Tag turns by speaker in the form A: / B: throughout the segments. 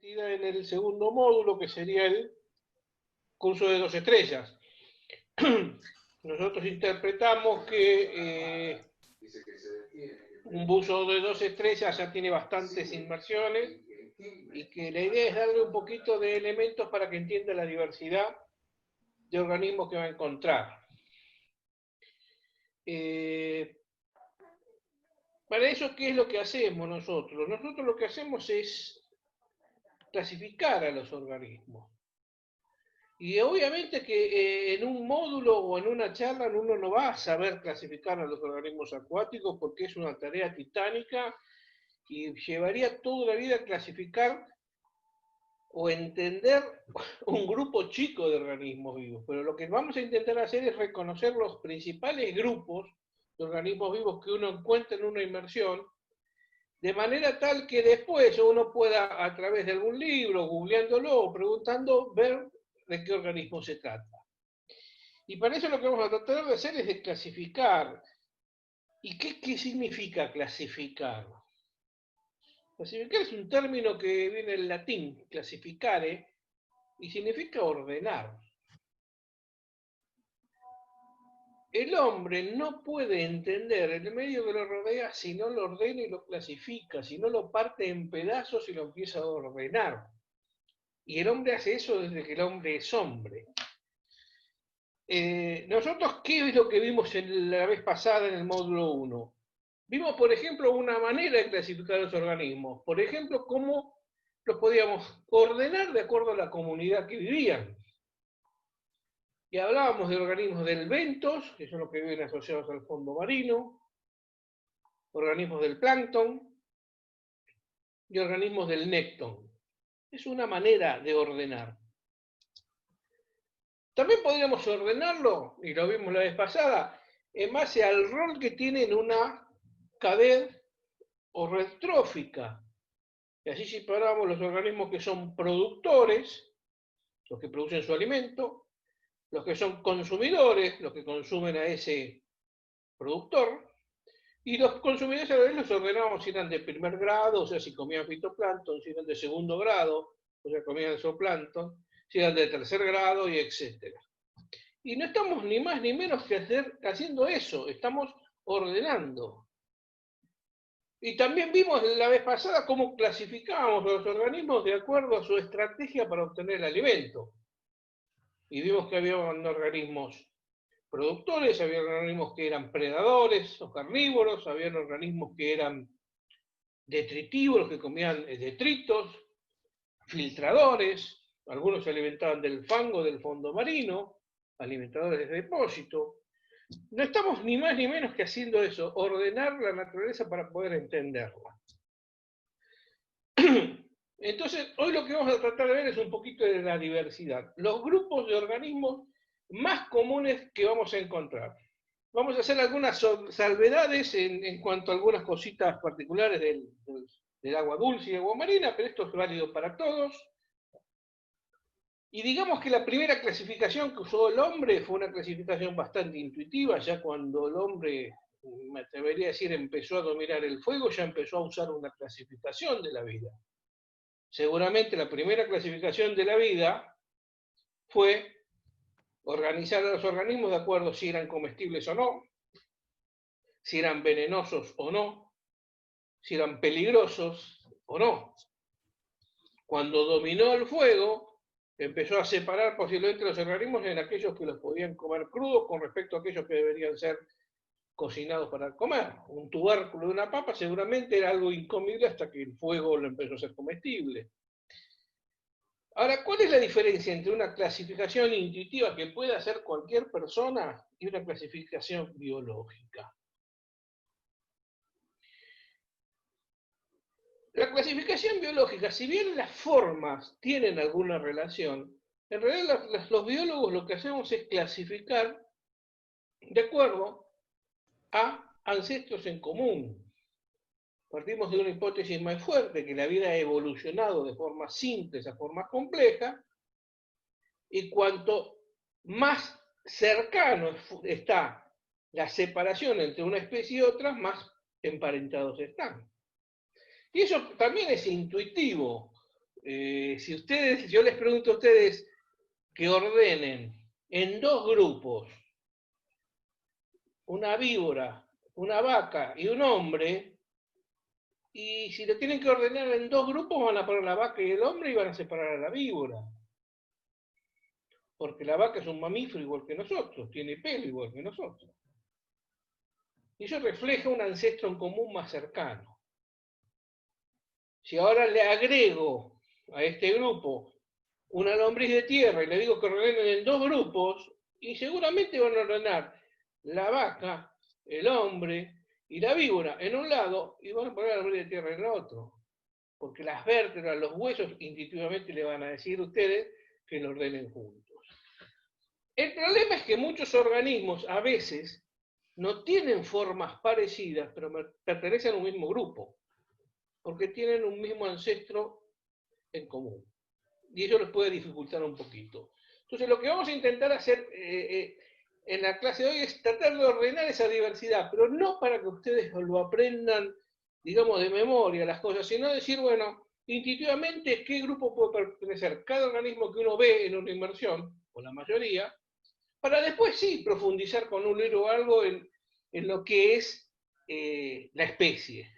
A: comprometida en el segundo módulo, que sería el curso de 2 estrellas. Nosotros interpretamos que un buzo de 2 estrellas ya tiene bastantes inmersiones y que la idea es darle un poquito de elementos para que entienda la diversidad de organismos que va a encontrar. Para eso, ¿qué es lo que hacemos nosotros? Nosotros lo que hacemos es clasificar a los organismos. Y obviamente que en un módulo o en una charla uno no va a saber clasificar a los organismos acuáticos porque es una tarea titánica y llevaría toda la vida clasificar o entender un grupo chico de organismos vivos. Pero lo que vamos a intentar hacer es reconocer los principales grupos de organismos vivos que uno encuentra en una inmersión, de manera tal que después uno pueda, a través de algún libro, googleándolo o preguntando, ver de qué organismo se trata. Y para eso lo que vamos a tratar de hacer es de clasificar. ¿Y qué significa clasificar? Clasificar es un término que viene del latín, clasificare, y significa ordenar. El hombre no puede entender el medio que lo rodea si no lo ordena y lo clasifica, si no lo parte en pedazos y lo empieza a ordenar. Y el hombre hace eso desde que el hombre es hombre. Nosotros, ¿qué es lo que vimos la vez pasada en el módulo 1? Vimos, por ejemplo, una manera de clasificar los organismos. Por ejemplo, cómo los podíamos ordenar de acuerdo a la comunidad que vivían. Y hablábamos de organismos del bentos, que son los que viven asociados al fondo marino, organismos del plancton y organismos del nécton. Es una manera de ordenar. También podríamos ordenarlo, y lo vimos la vez pasada, en base al rol que tiene en una cadena o red trófica. Y así separamos los organismos que son productores, los que producen su alimento, los que son consumidores, los que consumen a ese productor, y los consumidores a la vez los ordenamos si eran de primer grado, o sea, si comían fitoplancton, si eran de segundo grado, o sea, comían zooplancton, si eran de tercer grado, y etc. Y no estamos ni más ni menos que haciendo eso, estamos ordenando. Y también vimos la vez pasada cómo clasificábamos los organismos de acuerdo a su estrategia para obtener el alimento. Y vimos que había organismos productores, había organismos que eran predadores o carnívoros, había organismos que eran detritívoros, que comían detritos, filtradores, algunos se alimentaban del fango del fondo marino, alimentadores de depósito. No estamos ni más ni menos que haciendo eso, ordenar la naturaleza para poder entenderla. Entonces, hoy lo que vamos a tratar de ver es un poquito de la diversidad. Los grupos de organismos más comunes que vamos a encontrar. Vamos a hacer algunas salvedades en cuanto a algunas cositas particulares del agua dulce y agua marina, pero esto es válido para todos. Y digamos que la primera clasificación que usó el hombre fue una clasificación bastante intuitiva, ya cuando el hombre, me atrevería a decir, empezó a dominar el fuego, ya empezó a usar una clasificación de la vida. Seguramente la primera clasificación de la vida fue organizar a los organismos de acuerdo si eran comestibles o no, si eran venenosos o no, si eran peligrosos o no. Cuando dominó el fuego, empezó a separar posiblemente los organismos en aquellos que los podían comer crudos con respecto a aquellos que deberían ser cocinados para comer. Un tubérculo de una papa seguramente era algo incomible hasta que el fuego lo empezó a ser comestible. Ahora, ¿cuál es la diferencia entre una clasificación intuitiva que puede hacer cualquier persona y una clasificación biológica? La clasificación biológica, si bien las formas tienen alguna relación, en realidad los biólogos lo que hacemos es clasificar de acuerdo a ancestros en común. Partimos de una hipótesis más fuerte, que la vida ha evolucionado de forma simple a forma compleja, y cuanto más cercano está la separación entre una especie y otra, más emparentados están. Y eso también es intuitivo. Si yo les pregunto a ustedes que ordenen en 2 grupos una víbora, una vaca y un hombre, y si lo tienen que ordenar en 2 grupos van a poner la vaca y el hombre y van a separar a la víbora. Porque la vaca es un mamífero igual que nosotros, tiene pelo igual que nosotros. Y eso refleja un ancestro en común más cercano. Si ahora le agrego a este grupo una lombriz de tierra y le digo que ordenen en 2 grupos, y seguramente van a ordenar la vaca, el hombre y la víbora en un lado y van a poner la lombriz de tierra en el otro. Porque las vértebras, los huesos, instintivamente le van a decir a ustedes que lo ordenen juntos. El problema es que muchos organismos a veces no tienen formas parecidas, pero pertenecen a un mismo grupo, porque tienen un mismo ancestro en común. Y eso les puede dificultar un poquito. Entonces, lo que vamos a intentar hacer en la clase de hoy es tratar de ordenar esa diversidad, pero no para que ustedes lo aprendan, digamos, de memoria las cosas, sino decir, bueno, intuitivamente, ¿qué grupo puede pertenecer cada organismo que uno ve en una inmersión, o la mayoría, para después sí profundizar con un libro o algo en lo que es la especie.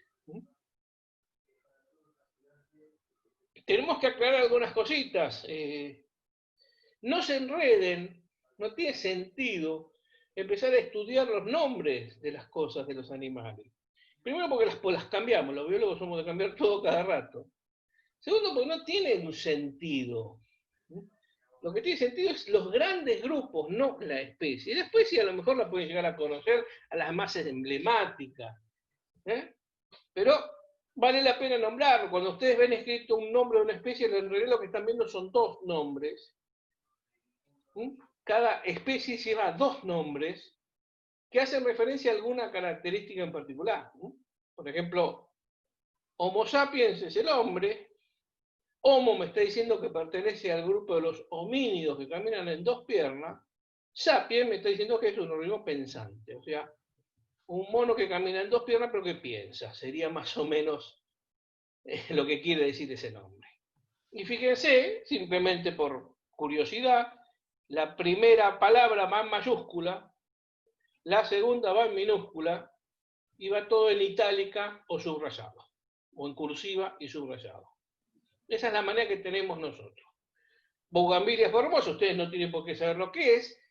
A: Tenemos que aclarar algunas cositas. No se enreden, no tiene sentido empezar a estudiar los nombres de las cosas, de los animales. Primero porque las cambiamos, los biólogos somos de cambiar todo cada rato. Segundo porque no tienen un sentido. Lo que tiene sentido es los grandes grupos, no la especie. Y la especie a lo mejor la pueden llegar a conocer a las más emblemáticas. Pero vale la pena nombrarlo. Cuando ustedes ven escrito un nombre de una especie, en realidad lo que están viendo son 2 nombres. Cada especie lleva 2 nombres que hacen referencia a alguna característica en particular. Por ejemplo, Homo sapiens es el hombre. Homo me está diciendo que pertenece al grupo de los homínidos que caminan en 2 piernas. Sapiens me está diciendo que es un organismo pensante. O sea, un mono que camina en 2 piernas pero que piensa. Sería más o menos lo que quiere decir ese nombre. Y fíjense, simplemente por curiosidad, la primera palabra va en mayúscula, la segunda va en minúscula y va todo en itálica o subrayado, o en cursiva y subrayado. Esa es la manera que tenemos nosotros. Bougainvillea formosa, ustedes no tienen por qué saber lo que es,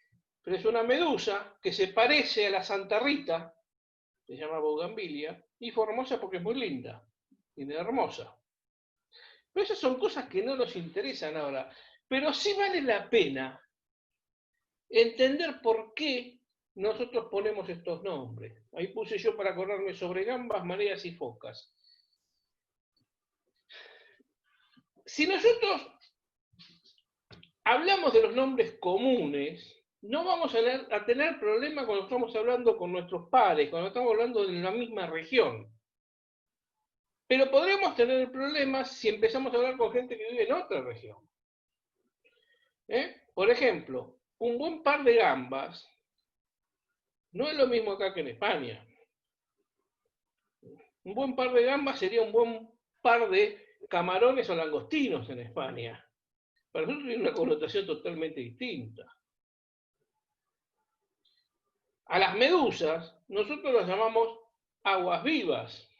A: pero es una medusa que se parece a la Santa Rita, se llama Bougainvillea, y formosa porque es muy linda, y hermosa. Pero esas son cosas que no nos interesan ahora. Pero sí vale la pena entender por qué nosotros ponemos estos nombres. Ahí puse yo para acordarme sobre gambas, mareas y focas. Si nosotros hablamos de los nombres comunes, no vamos a tener problemas cuando estamos hablando con nuestros pares, cuando estamos hablando de la misma región. Pero podremos tener problemas si empezamos a hablar con gente que vive en otra región. Por ejemplo, un buen par de gambas no es lo mismo acá que en España. Un buen par de gambas sería un buen par de camarones o langostinos en España. Para nosotros tiene una connotación totalmente distinta. A las medusas, nosotros las llamamos aguas vivas.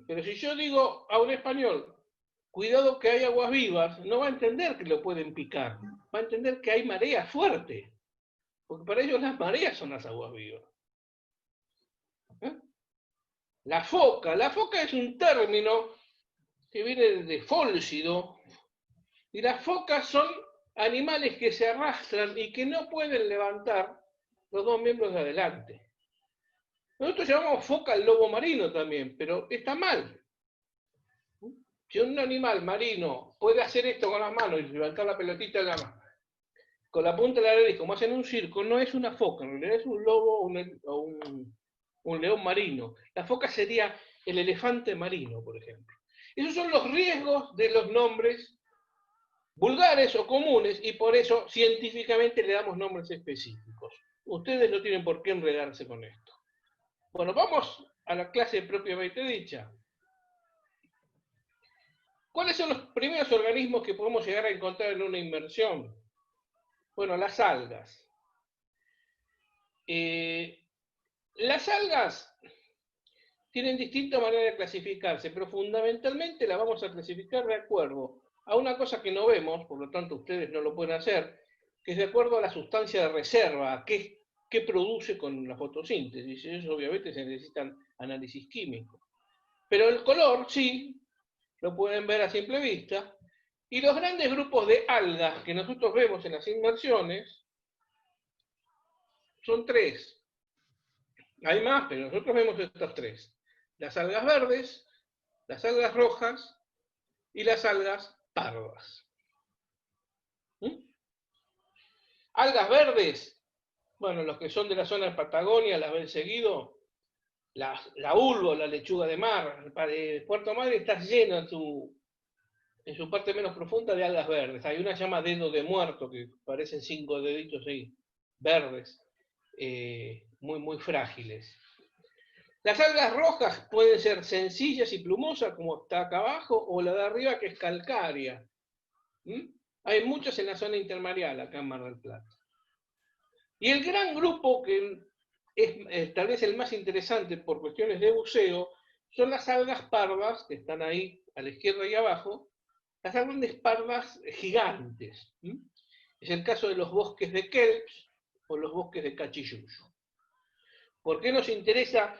A: Pero si yo digo a un español, cuidado que hay aguas vivas, no va a entender que lo pueden picar. Va a entender que hay marea fuerte. Porque para ellos las mareas son las aguas vivas. La foca es un término que viene de fólcido, y las focas son animales que se arrastran y que no pueden levantar los 2 miembros de adelante. Nosotros llamamos foca al lobo marino también, pero está mal. Si un animal marino puede hacer esto con las manos y levantar la pelotita de la mano, con la punta de la nariz, como hacen en un circo, no es una foca, en realidad es un lobo o un león marino. La foca sería el elefante marino, por ejemplo. Esos son los riesgos de los nombres vulgares o comunes, y por eso científicamente le damos nombres específicos. Ustedes no tienen por qué enredarse con esto. Bueno, vamos a la clase propiamente dicha. ¿Cuáles son los primeros organismos que podemos llegar a encontrar en una inmersión? Bueno, las algas. Las algas tienen distintas maneras de clasificarse, pero fundamentalmente las vamos a clasificar de acuerdo a una cosa que no vemos, por lo tanto ustedes no lo pueden hacer, que es de acuerdo a la sustancia de reserva, qué produce con la fotosíntesis. Y eso obviamente se necesitan análisis químicos. Pero el color sí, lo pueden ver a simple vista. Y los grandes grupos de algas que nosotros vemos en las inmersiones son tres. Hay más, pero nosotros vemos estos tres. Las algas verdes, las algas rojas y las algas pardas. Algas verdes, bueno, los que son de la zona de Patagonia las ven seguido. La ulva, la lechuga de mar, Puerto Madre está lleno en su parte menos profunda de algas verdes. Hay una que se llama dedo de muerto, que parecen 5 deditos ahí, verdes, muy, muy frágiles. Las algas rojas pueden ser sencillas y plumosas, como está acá abajo, o la de arriba, que es calcárea. Hay muchas en la zona intermareal, acá en Mar del Plata. Y el gran grupo, que es tal vez el más interesante por cuestiones de buceo, son las algas pardas, que están ahí a la izquierda y abajo, las algas pardas gigantes. Es el caso de los bosques de kelps o los bosques de cachiyuyo. ¿Por qué nos interesa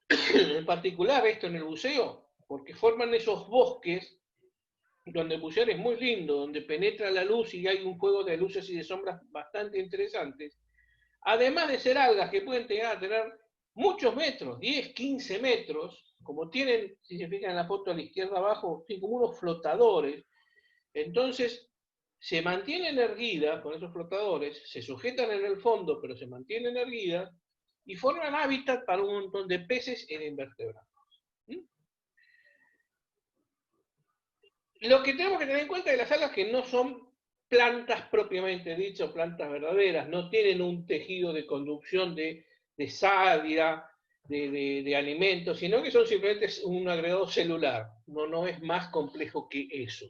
A: en particular esto en el buceo? Porque forman esos bosques donde bucear es muy lindo, donde penetra la luz y hay un juego de luces y de sombras bastante interesantes. Además de ser algas que pueden llegar a tener muchos metros, 10, 15 metros, como tienen, si se fijan en la foto a la izquierda abajo, como unos flotadores. Entonces, se mantienen erguidas con esos flotadores, se sujetan en el fondo, pero se mantienen erguidas, y forman hábitat para un montón de peces e invertebrados. Lo que tenemos que tener en cuenta de las algas es que no son plantas propiamente dichas, plantas verdaderas, no tienen un tejido de conducción de savia, de alimentos, sino que son simplemente un agregado celular, no es más complejo que eso.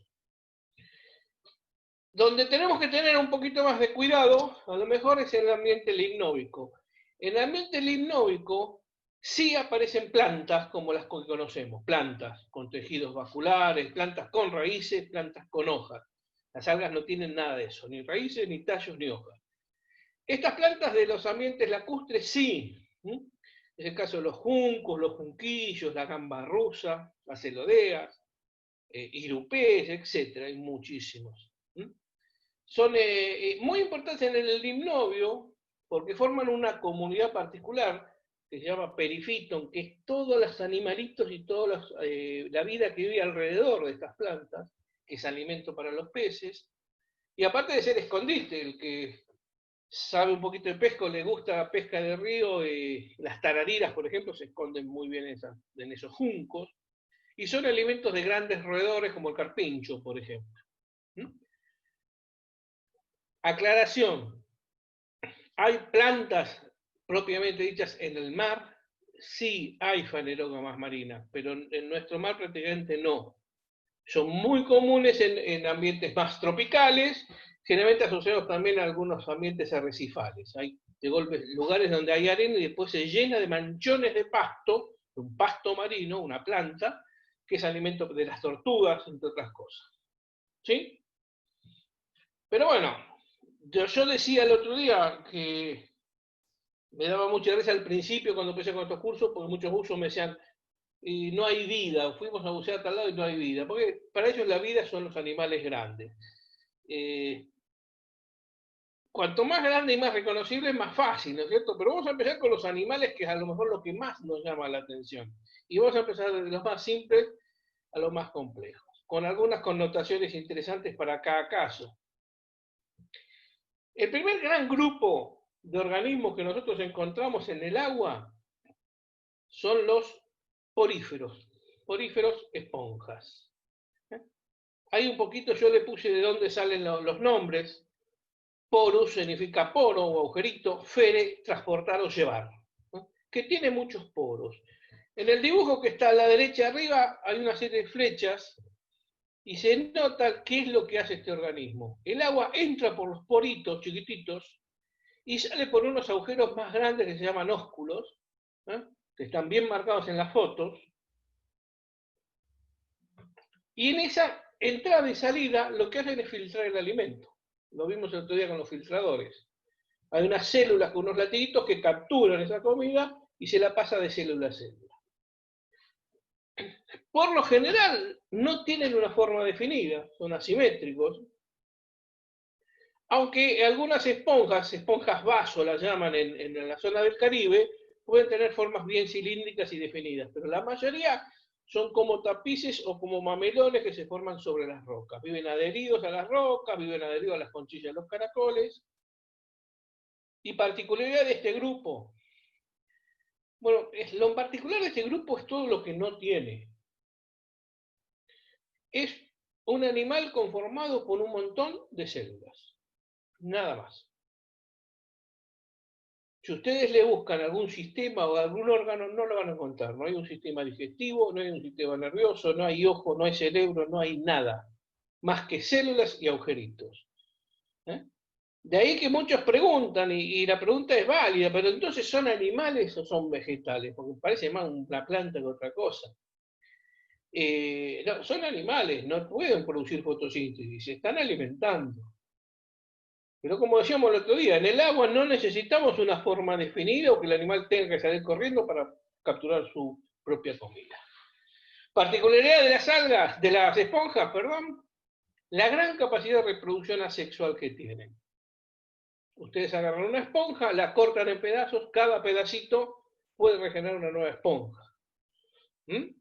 A: Donde tenemos que tener un poquito más de cuidado, a lo mejor es en el ambiente limnóbico. En el ambiente limnóbico sí aparecen plantas como las que conocemos, plantas con tejidos vasculares, plantas con raíces, plantas con hojas. Las algas no tienen nada de eso, ni raíces, ni tallos, ni hojas. Estas plantas de los ambientes lacustres sí. Es el caso de los juncos, los junquillos, la gamba rusa, las celodeas, irupés, etc. Hay muchísimos. Son muy importantes en el limnovio porque forman una comunidad particular que se llama perifiton, que es todos los animalitos y toda la vida que vive alrededor de estas plantas, que es alimento para los peces. Y aparte de ser escondite, el que sabe un poquito de pesca o le gusta pesca de río, las tarariras, por ejemplo, se esconden muy bien en esos juncos, y son alimentos de grandes roedores como el carpincho, por ejemplo. Aclaración, ¿hay plantas propiamente dichas en el mar? Sí, hay fanerógamas marinas, pero en nuestro mar prácticamente no. Son muy comunes en ambientes más tropicales, generalmente asociados también a algunos ambientes arrecifales. Hay de golpe lugares donde hay arena y después se llena de manchones de pasto, un pasto marino, una planta, que es alimento de las tortugas, entre otras cosas. ¿Sí? Pero bueno, yo decía el otro día que me daba mucha gracia al principio cuando empecé con estos cursos, porque muchos buzos me decían, no hay vida, fuimos a bucear a tal lado y no hay vida, porque para ellos la vida son los animales grandes. Cuanto más grande y más reconocible, más fácil, ¿no es cierto? Pero vamos a empezar con los animales, que es a lo mejor lo que más nos llama la atención. Y vamos a empezar desde los más simples a los más complejos, con algunas connotaciones interesantes para cada caso. El primer gran grupo de organismos que nosotros encontramos en el agua son los poríferos esponjas. Hay un poquito, yo le puse de dónde salen los nombres. Porus significa poro o agujerito, fere, transportar o llevar, que tiene muchos poros. En el dibujo que está a la derecha arriba hay una serie de flechas, y se nota qué es lo que hace este organismo. El agua entra por los poritos chiquititos y sale por unos agujeros más grandes que se llaman ósculos, ¿eh? Que están bien marcados en las fotos, y en esa entrada y salida lo que hacen es filtrar el alimento. Lo vimos el otro día con los filtradores. Hay unas células con unos latiditos que capturan esa comida y se la pasa de célula a célula. Por lo general no tienen una forma definida, son asimétricos, aunque algunas esponjas vaso las llaman en la zona del Caribe, pueden tener formas bien cilíndricas y definidas, pero la mayoría son como tapices o como mamelones que se forman sobre las rocas. Viven adheridos a las rocas, viven adheridos a las conchillas de los caracoles. Y particularidad de este grupo, bueno, lo particular de este grupo es todo lo que no tiene. Es un animal conformado por un montón de células, nada más. Si ustedes le buscan algún sistema o algún órgano, no lo van a encontrar. No hay un sistema digestivo, no hay un sistema nervioso, no hay ojo, no hay cerebro, no hay nada. Más que células y agujeritos. ¿Eh? De ahí que muchos preguntan, y la pregunta es válida, pero entonces ¿son animales o son vegetales? Porque parece más una planta que otra cosa. No, son animales, no pueden producir fotosíntesis, se están alimentando. Pero como decíamos el otro día, en el agua no necesitamos una forma definida o que el animal tenga que salir corriendo para capturar su propia comida. Particularidad de las algas, de las esponjas, perdón, la gran capacidad de reproducción asexual que tienen. Ustedes agarran una esponja, la cortan en pedazos, cada pedacito puede regenerar una nueva esponja. ¿Mm?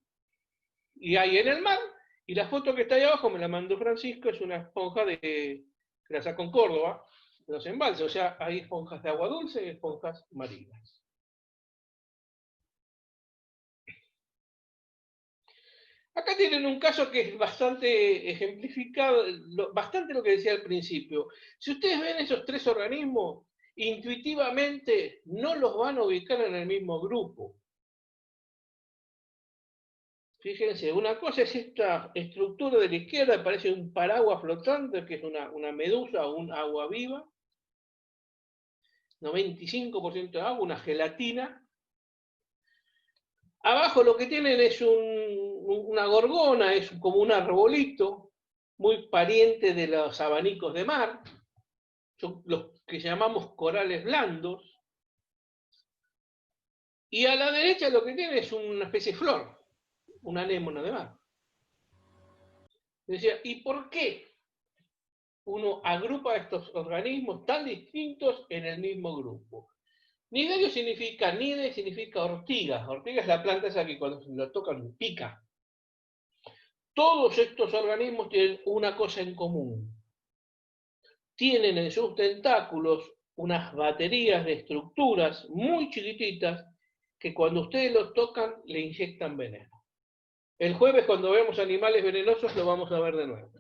A: Y hay en el mar, y la foto que está ahí abajo me la mandó Francisco, es una esponja que la sacó en Córdoba, de los embalses, o sea, hay esponjas de agua dulce y esponjas marinas. Acá tienen un caso que es bastante ejemplificado, bastante lo que decía al principio. Si ustedes ven esos tres organismos, intuitivamente no los van a ubicar en el mismo grupo. Fíjense, una cosa es esta estructura de la izquierda, parece un paraguas flotante, que es una medusa o un agua viva. 95% de agua, una gelatina. Abajo lo que tienen es una gorgona, es como un arbolito, muy pariente de los abanicos de mar, son los que llamamos corales blandos. Y a la derecha lo que tiene es una especie de flor, una anémona de mar. Decía, ¿y por qué uno agrupa estos organismos tan distintos en el mismo grupo? Nidario significa, nide significa ortiga. Ortiga es la planta esa que cuando lo tocan pica. Todos estos organismos tienen una cosa en común. Tienen en sus tentáculos unas baterías de estructuras muy chiquititas que cuando ustedes los tocan le inyectan veneno. El jueves cuando vemos animales venenosos lo vamos a ver de nuevo.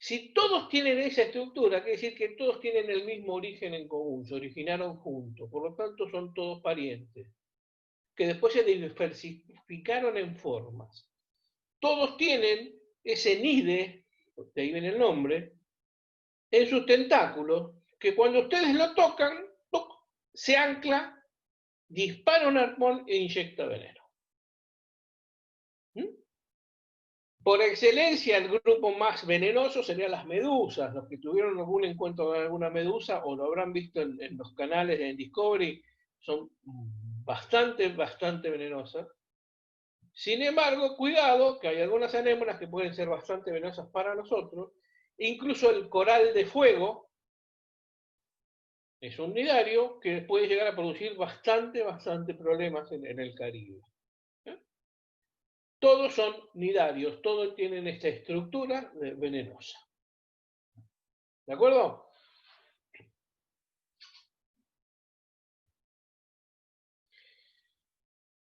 A: Si todos tienen esa estructura, quiere decir que todos tienen el mismo origen en común, se originaron juntos, por lo tanto son todos parientes, que después se diversificaron en formas. Todos tienen ese nide, de ahí viene el nombre, en sus tentáculos, que cuando ustedes lo tocan, se ancla, dispara un arpón e inyecta veneno. ¿Mm? Por excelencia, el grupo más venenoso serían las medusas. Los que tuvieron algún encuentro con alguna medusa o lo habrán visto en los canales en Discovery, son bastante venenosas. Sin embargo, cuidado, que hay algunas anémonas que pueden ser bastante venenosas para nosotros. Incluso el coral de fuego es un nidario que puede llegar a producir bastante problemas en el Caribe. Todos son nidarios, todos tienen esta estructura venenosa. ¿De acuerdo?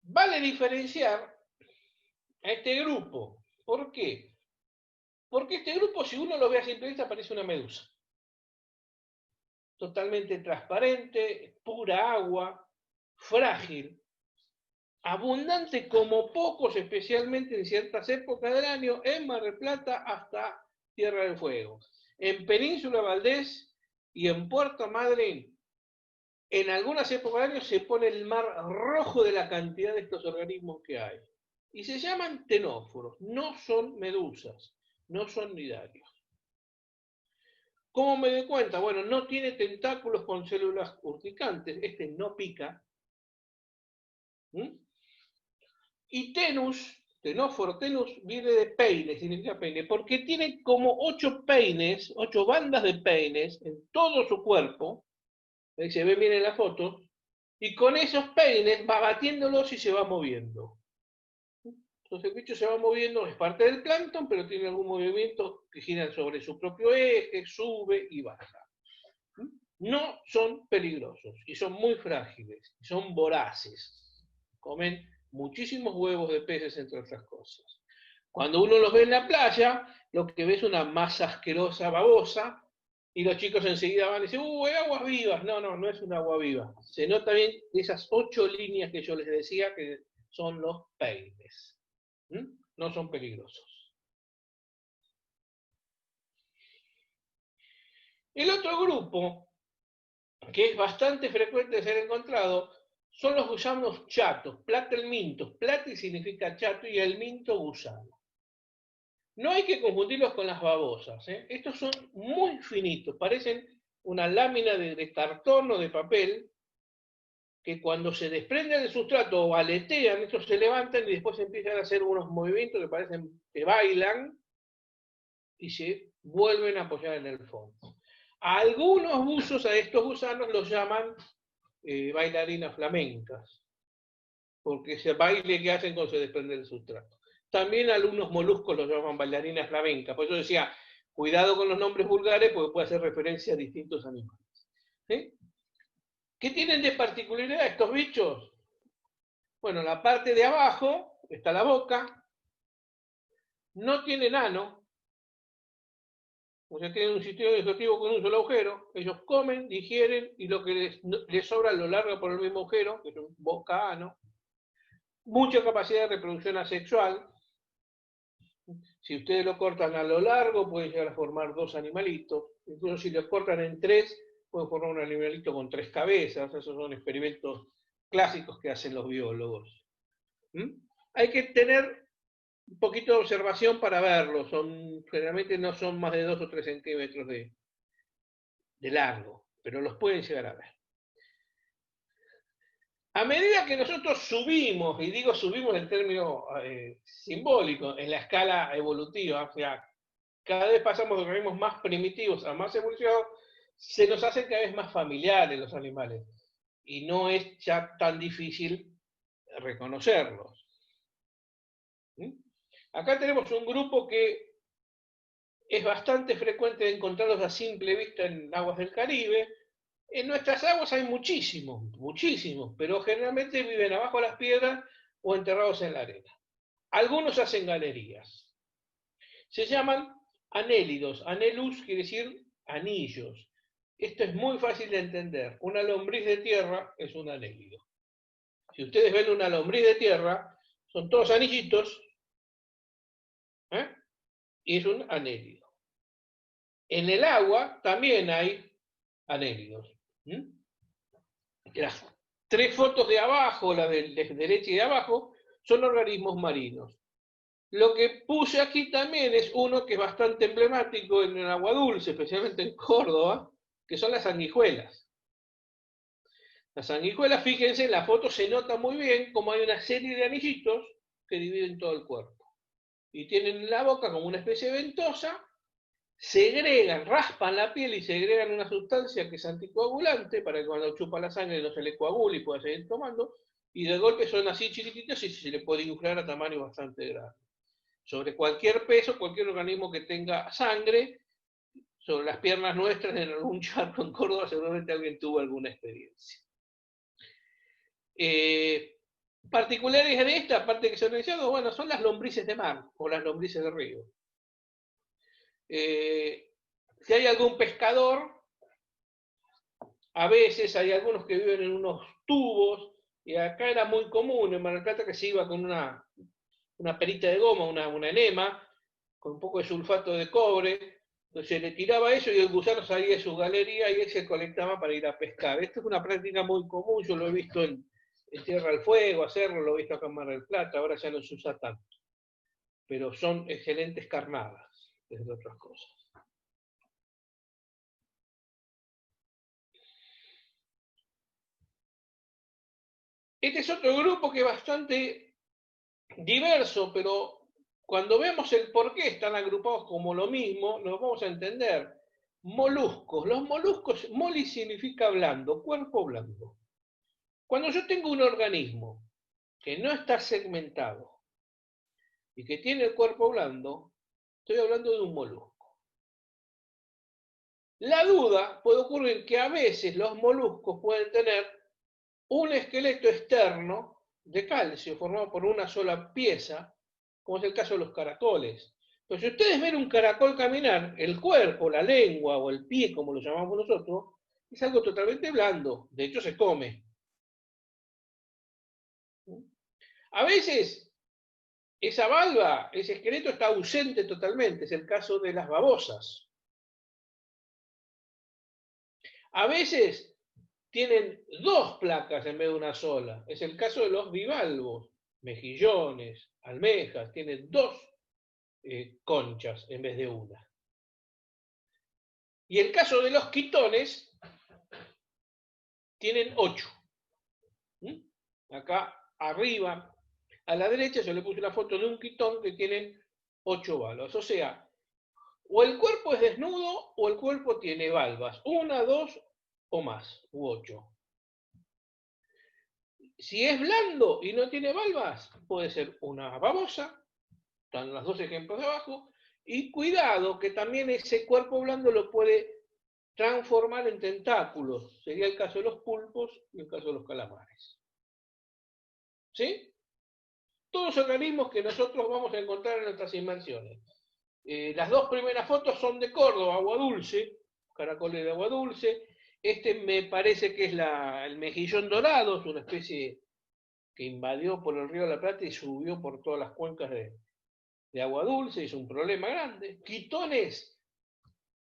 A: Vale diferenciar a este grupo. ¿Por qué? Porque este grupo, si uno lo ve a simple vista, parece una medusa. Totalmente transparente, pura agua, frágil. abundante como pocos, especialmente en ciertas épocas del año, en Mar del Plata hasta Tierra del Fuego. En Península Valdés y en Puerto Madryn, en algunas épocas del año se pone el mar rojo de la cantidad de estos organismos que hay. Y se llaman ctenóforos, no son medusas, no son nidarios. ¿Cómo me doy cuenta? Bueno, no tiene tentáculos con células urticantes, este no pica. Y tenóforo, tenus, viene de peine, significa peine, porque tiene como 8 peines, 8 bandas de peines en todo su cuerpo, ahí se ve bien en la foto, y con esos peines va batiéndolos y se va moviendo. Entonces el bicho se va moviendo, es parte del plancton, pero tiene algún movimiento que gira sobre su propio eje, sube y baja. No son peligrosos y son muy frágiles, y son voraces. Comen muchísimos huevos de peces, entre otras cosas. Cuando uno los ve en la playa, lo que ve es una masa asquerosa, babosa, y los chicos enseguida van y dicen, hay aguas vivas. No, no, no es un agua viva. Se nota bien esas 8 líneas que yo les decía que son los peines. No son peligrosos. El otro grupo, que es bastante frecuente de ser encontrado, son los gusanos chatos, platelmintos. Platel significa chato y el minto gusano. No hay que confundirlos con las babosas. Estos son muy finitos, parecen una lámina de cartón o de papel, que cuando se desprenden del sustrato o aletean, estos se levantan y después empiezan a hacer unos movimientos que parecen que bailan y se vuelven a apoyar en el fondo. Algunos buzos a estos gusanos los llaman bailarinas flamencas, porque ese baile que hacen cuando se desprende del sustrato. También algunos moluscos los llaman bailarinas flamencas, por eso decía, cuidado con los nombres vulgares porque puede hacer referencia a distintos animales. ¿Sí? ¿Qué tienen de particularidad estos bichos? Bueno, la parte de abajo está la boca, no tienen ano, o sea, tienen un sistema digestivo con un solo agujero, ellos comen, digieren y lo que les sobra lo larga por el mismo agujero, que es boca, ano. Mucha capacidad de reproducción asexual. Si ustedes lo cortan a lo largo, pueden llegar a formar 2 animalitos. Incluso si lo cortan en 3, pueden formar un animalito con 3 cabezas. Esos son experimentos clásicos que hacen los biólogos. Hay que tener un poquito de observación para verlos. Generalmente no son más de 2 o 3 centímetros de largo, pero los pueden llegar a ver. A medida que nosotros subimos, y digo subimos en términos simbólicos, en la escala evolutiva, o sea, cada vez pasamos de organismos más primitivos a más evolucionados, se nos hacen cada vez más familiares los animales. Y no es ya tan difícil reconocerlos. Acá tenemos un grupo que es bastante frecuente encontrarlos a simple vista en aguas del Caribe. En nuestras aguas hay muchísimos, muchísimos, pero generalmente viven abajo de las piedras o enterrados en la arena. Algunos hacen galerías. Se llaman anélidos. Anelus quiere decir anillos. Esto es muy fácil de entender. Una lombriz de tierra es un anélido. Si ustedes ven una lombriz de tierra, son todos anillitos, y es un anélido. En el agua también hay anélidos. Las 3 fotos de abajo, la de derecha y de abajo, son organismos marinos. Lo que puse aquí también es uno que es bastante emblemático en el agua dulce, especialmente en Córdoba, que son las sanguijuelas. Las sanguijuelas, fíjense, en la foto se nota muy bien como hay una serie de anillitos que dividen todo el cuerpo. Y tienen en la boca como una especie de ventosa, segregan, raspan la piel y segregan una sustancia que es anticoagulante para que cuando chupa la sangre no se le coagule y pueda seguir tomando, y de golpe son así chiquititos y se le puede inflar a tamaño bastante grande. Sobre cualquier peso, cualquier organismo que tenga sangre, sobre las piernas nuestras en algún charco en Córdoba, seguramente alguien tuvo alguna experiencia. Particulares de esta parte que se ha mencionado, bueno, son las lombrices de mar o las lombrices de río. Si hay algún pescador, a veces hay algunos que viven en unos tubos Y acá era muy común en Mar del Plata que se iba con una perita de goma, una enema, con un poco de sulfato de cobre. Entonces le tiraba eso y el gusano salía de su galería y él se colectaba para ir a pescar. Esto es una práctica muy común, yo lo he visto en Tierra del Fuego hacerlo, lo he visto acá en Mar del Plata, ahora ya no se usa tanto. Pero son excelentes carnadas, entre otras cosas. Este es otro grupo que es bastante diverso, pero cuando vemos el por qué están agrupados como lo mismo, nos vamos a entender. Moluscos. Los moluscos, moli significa blando, cuerpo blando. Cuando yo tengo un organismo que no está segmentado y que tiene el cuerpo blando, estoy hablando de un molusco. La duda puede ocurrir que a veces los moluscos pueden tener un esqueleto externo de calcio formado por una sola pieza, como es el caso de los caracoles. Entonces, si ustedes ven un caracol caminar, el cuerpo, la lengua o el pie, como lo llamamos nosotros, es algo totalmente blando, de hecho se come. A veces esa valva, ese esqueleto está ausente totalmente, es el caso de las babosas. A veces tienen dos placas en vez de una sola, es el caso de los bivalvos, mejillones, almejas, tienen dos conchas en vez de una. Y el caso de los quitones, tienen 8. Acá arriba, a la derecha, yo le puse una foto de un quitón que tienen 8 valvas. O sea, o el cuerpo es desnudo o el cuerpo tiene valvas. 1, 2 o más, u 8. Si es blando y no tiene valvas, puede ser una babosa, están los dos ejemplos de abajo, y cuidado que también ese cuerpo blando lo puede transformar en tentáculos. Sería el caso de los pulpos y el caso de los calamares. ¿Sí? Todos organismos que nosotros vamos a encontrar en nuestras inmersiones. Las dos primeras fotos son de Córdoba, agua dulce, caracoles de agua dulce. Este me parece que es el mejillón dorado, es una especie que invadió por el río de la Plata y subió por todas las cuencas de agua dulce, es un problema grande. Quitones,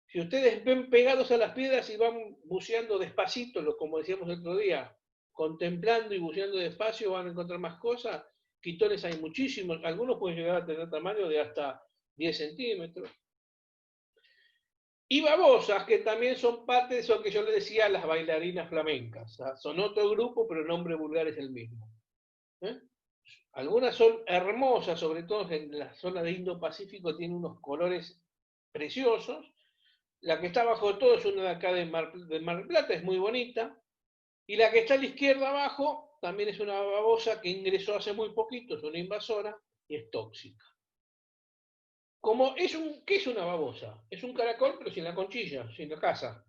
A: si ustedes ven pegados a las piedras y van buceando despacito, como decíamos el otro día, contemplando y buceando despacio, van a encontrar más cosas. Quitones hay muchísimos, algunos pueden llegar a tener tamaño de hasta 10 centímetros. Y babosas, que también son parte de eso que yo les decía, las bailarinas flamencas. Son otro grupo, pero el nombre vulgar es el mismo. Algunas son hermosas, sobre todo en la zona de Indo-Pacífico, tiene unos colores preciosos. La que está abajo de todo es una de acá de Mar del Plata, es muy bonita. Y la que está a la izquierda abajo también es una babosa que ingresó hace muy poquito, es una invasora y es tóxica. ¿Qué es una babosa? Es un caracol pero sin la conchilla, sin la casa.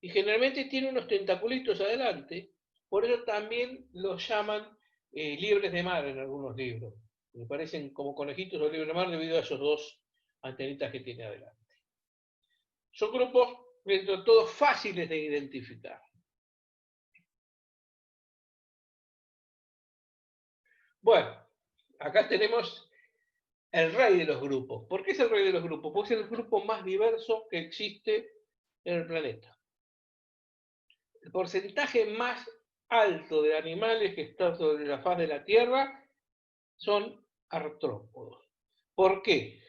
A: Y generalmente tiene unos tentaculitos adelante, por eso también los llaman liebres de mar en algunos libros. Me parecen como conejitos o liebres de mar debido a esos dos antenitas que tiene adelante. Son grupos, dentro de todo, fáciles de identificar. Bueno, acá tenemos el rey de los grupos. ¿Por qué es el rey de los grupos? Porque es el grupo más diverso que existe en el planeta. El porcentaje más alto de animales que están sobre la faz de la Tierra son artrópodos. ¿Por qué?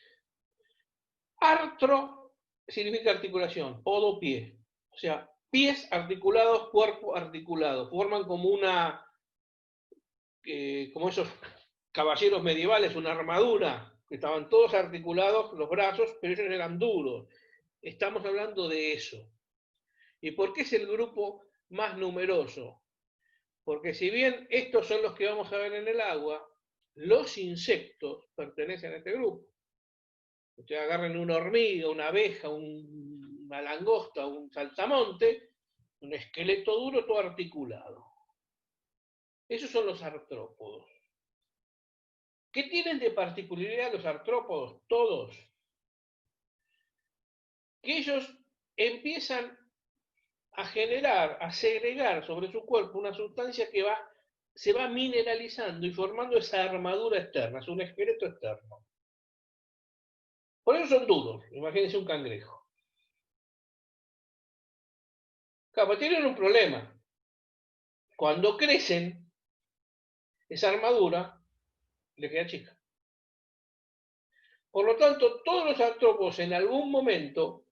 A: Artro significa articulación, podo, pie. O sea, pies articulados, cuerpo articulado. Forman como como esos caballeros medievales, una armadura, que estaban todos articulados, los brazos, pero ellos eran duros. Estamos hablando de eso. ¿Y por qué es el grupo más numeroso? Porque si bien estos son los que vamos a ver en el agua, los insectos pertenecen a este grupo. Ustedes agarren una hormiga, una abeja, una langosta, un saltamonte, un esqueleto duro, todo articulado. Esos son los artrópodos. ¿Qué tienen de particularidad los artrópodos? Todos. Que ellos empiezan a generar, a segregar sobre su cuerpo una sustancia que va se va mineralizando y formando esa armadura externa, es un esqueleto externo. Por eso son duros, imagínense un cangrejo. Claro, tienen un problema. Cuando crecen, esa armadura le queda chica. Por lo tanto, todos los artrópodos en algún momento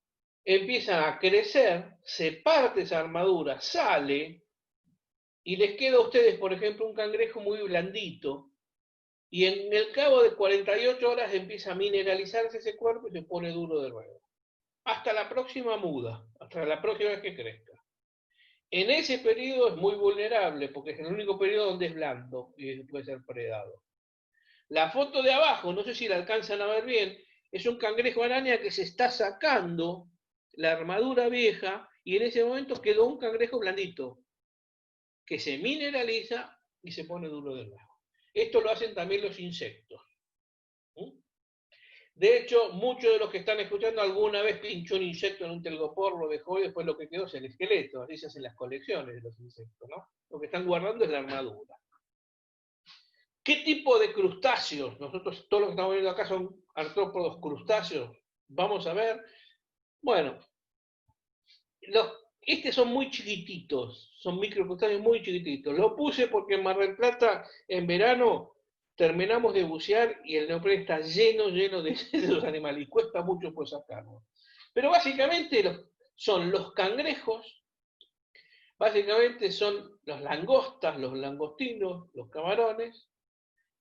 A: empiezan a crecer, se parte esa armadura, sale, y les queda a ustedes, por ejemplo, un cangrejo muy blandito, y en el cabo de 48 horas empieza a mineralizarse ese cuerpo y se pone duro de nuevo. Hasta la próxima muda, hasta la próxima vez que crezca. En ese periodo es muy vulnerable, porque es el único periodo donde es blando y puede ser predado. La foto de abajo, no sé si la alcanzan a ver bien, es un cangrejo araña que se está sacando la armadura vieja y en ese momento quedó un cangrejo blandito que se mineraliza y se pone duro de nuevo. Esto lo hacen también los insectos. De hecho, muchos de los que están escuchando alguna vez pinchó un insecto en un telgopor, lo dejó y después lo que quedó es el esqueleto. Así se hacen las colecciones de los insectos, ¿no? Lo que están guardando es la armadura. ¿Qué tipo de crustáceos? Nosotros todos los que estamos viendo acá son artrópodos crustáceos. Vamos a ver. Bueno, estos son muy chiquititos, son microcrustáceos muy chiquititos. Lo puse porque en Mar del Plata, en verano, terminamos de bucear y el neopreno está lleno de los animales y cuesta mucho pues sacarlo. Pero básicamente son los cangrejos, básicamente son las langostas, los langostinos, los camarones,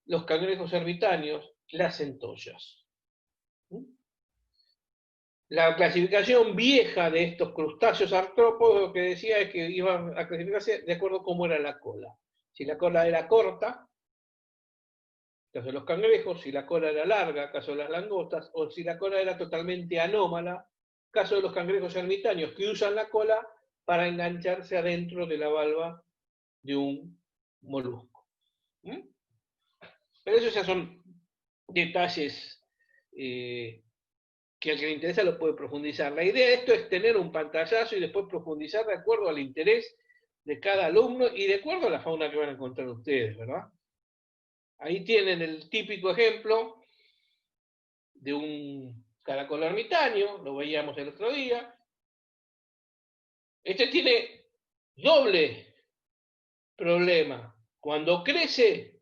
A: los cangrejos ermitaños, las centollas. La clasificación vieja de estos crustáceos artrópodos lo que decía es que iban a clasificarse de acuerdo a cómo era la cola. Si la cola era corta, caso de los cangrejos, si la cola era larga, caso de las langostas, o si la cola era totalmente anómala, caso de los cangrejos ermitaños, que usan la cola para engancharse adentro de la valva de un molusco. Pero esos ya son detalles que al que le interesa lo puede profundizar. La idea de esto es tener un pantallazo y después profundizar de acuerdo al interés de cada alumno y de acuerdo a la fauna que van a encontrar ustedes, ¿verdad? Ahí tienen el típico ejemplo de un caracol ermitaño, lo veíamos el otro día. Este tiene doble problema. Cuando crece,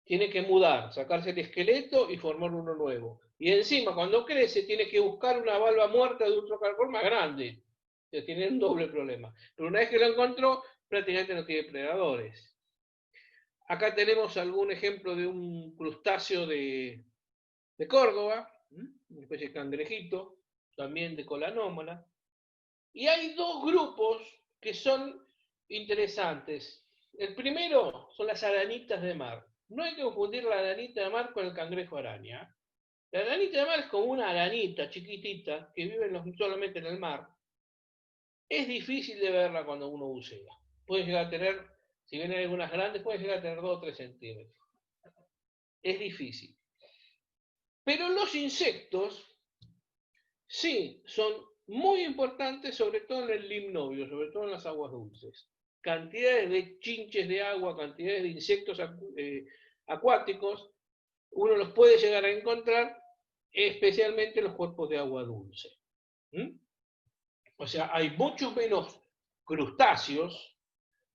A: tiene que mudar, sacarse el esqueleto y formar uno nuevo. Y encima, cuando crece, tiene que buscar una valva muerta de otro caracol más grande. O sea, tiene un doble problema. Pero una vez que lo encontró, prácticamente no tiene predadores. Acá tenemos algún ejemplo de un crustáceo de Córdoba, una especie de cangrejito, también de cola anómala. Y hay dos grupos que son interesantes. El primero son las arañitas de mar. No hay que confundir la arañita de mar con el cangrejo araña. La arañita de mar es como una arañita chiquitita que vive solamente en el mar. Es difícil de verla cuando uno bucea. Puede llegar a tener, si bien hay algunas grandes, puede llegar a tener 2 o 3 centímetros. Es difícil. Pero los insectos, sí, son muy importantes, sobre todo en el limnovio, sobre todo en las aguas dulces. Cantidades de chinches de agua, cantidades de insectos acuáticos, uno los puede llegar a encontrar, especialmente en los cuerpos de agua dulce. O sea, hay muchos menos crustáceos,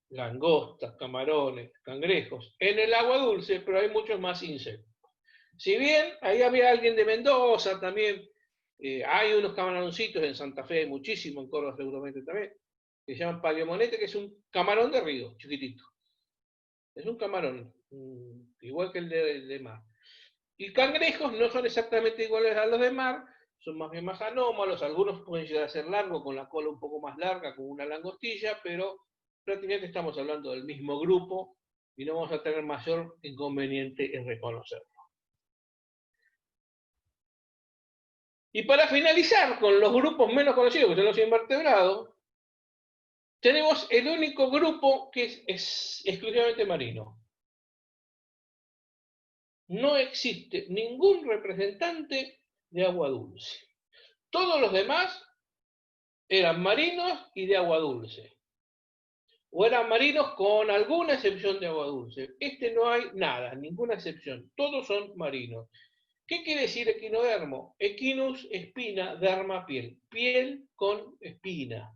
A: langostas, camarones, cangrejos, en el agua dulce, pero hay muchos más insectos. Si bien ahí había alguien de Mendoza también, hay unos camaroncitos en Santa Fe, muchísimo, en Córdoba seguramente también, que se llaman paleomonete, que es un camarón de río, chiquitito. Es un camarón, igual que el de mar. Y cangrejos no son exactamente iguales a los de mar, son más bien más anómalos, algunos pueden llegar a ser largos, con la cola un poco más larga, como una langostilla, pero prácticamente estamos hablando del mismo grupo y no vamos a tener mayor inconveniente en reconocerlo. Y para finalizar con los grupos menos conocidos, que son los invertebrados, tenemos el único grupo que es exclusivamente marino. No existe ningún representante de agua dulce. Todos los demás eran marinos y de agua dulce. o eran marinos con alguna excepción de agua dulce. Este no hay nada, ninguna excepción, todos son marinos. ¿Qué quiere decir equinodermo? Equinus, espina, derma, piel. Piel con espina.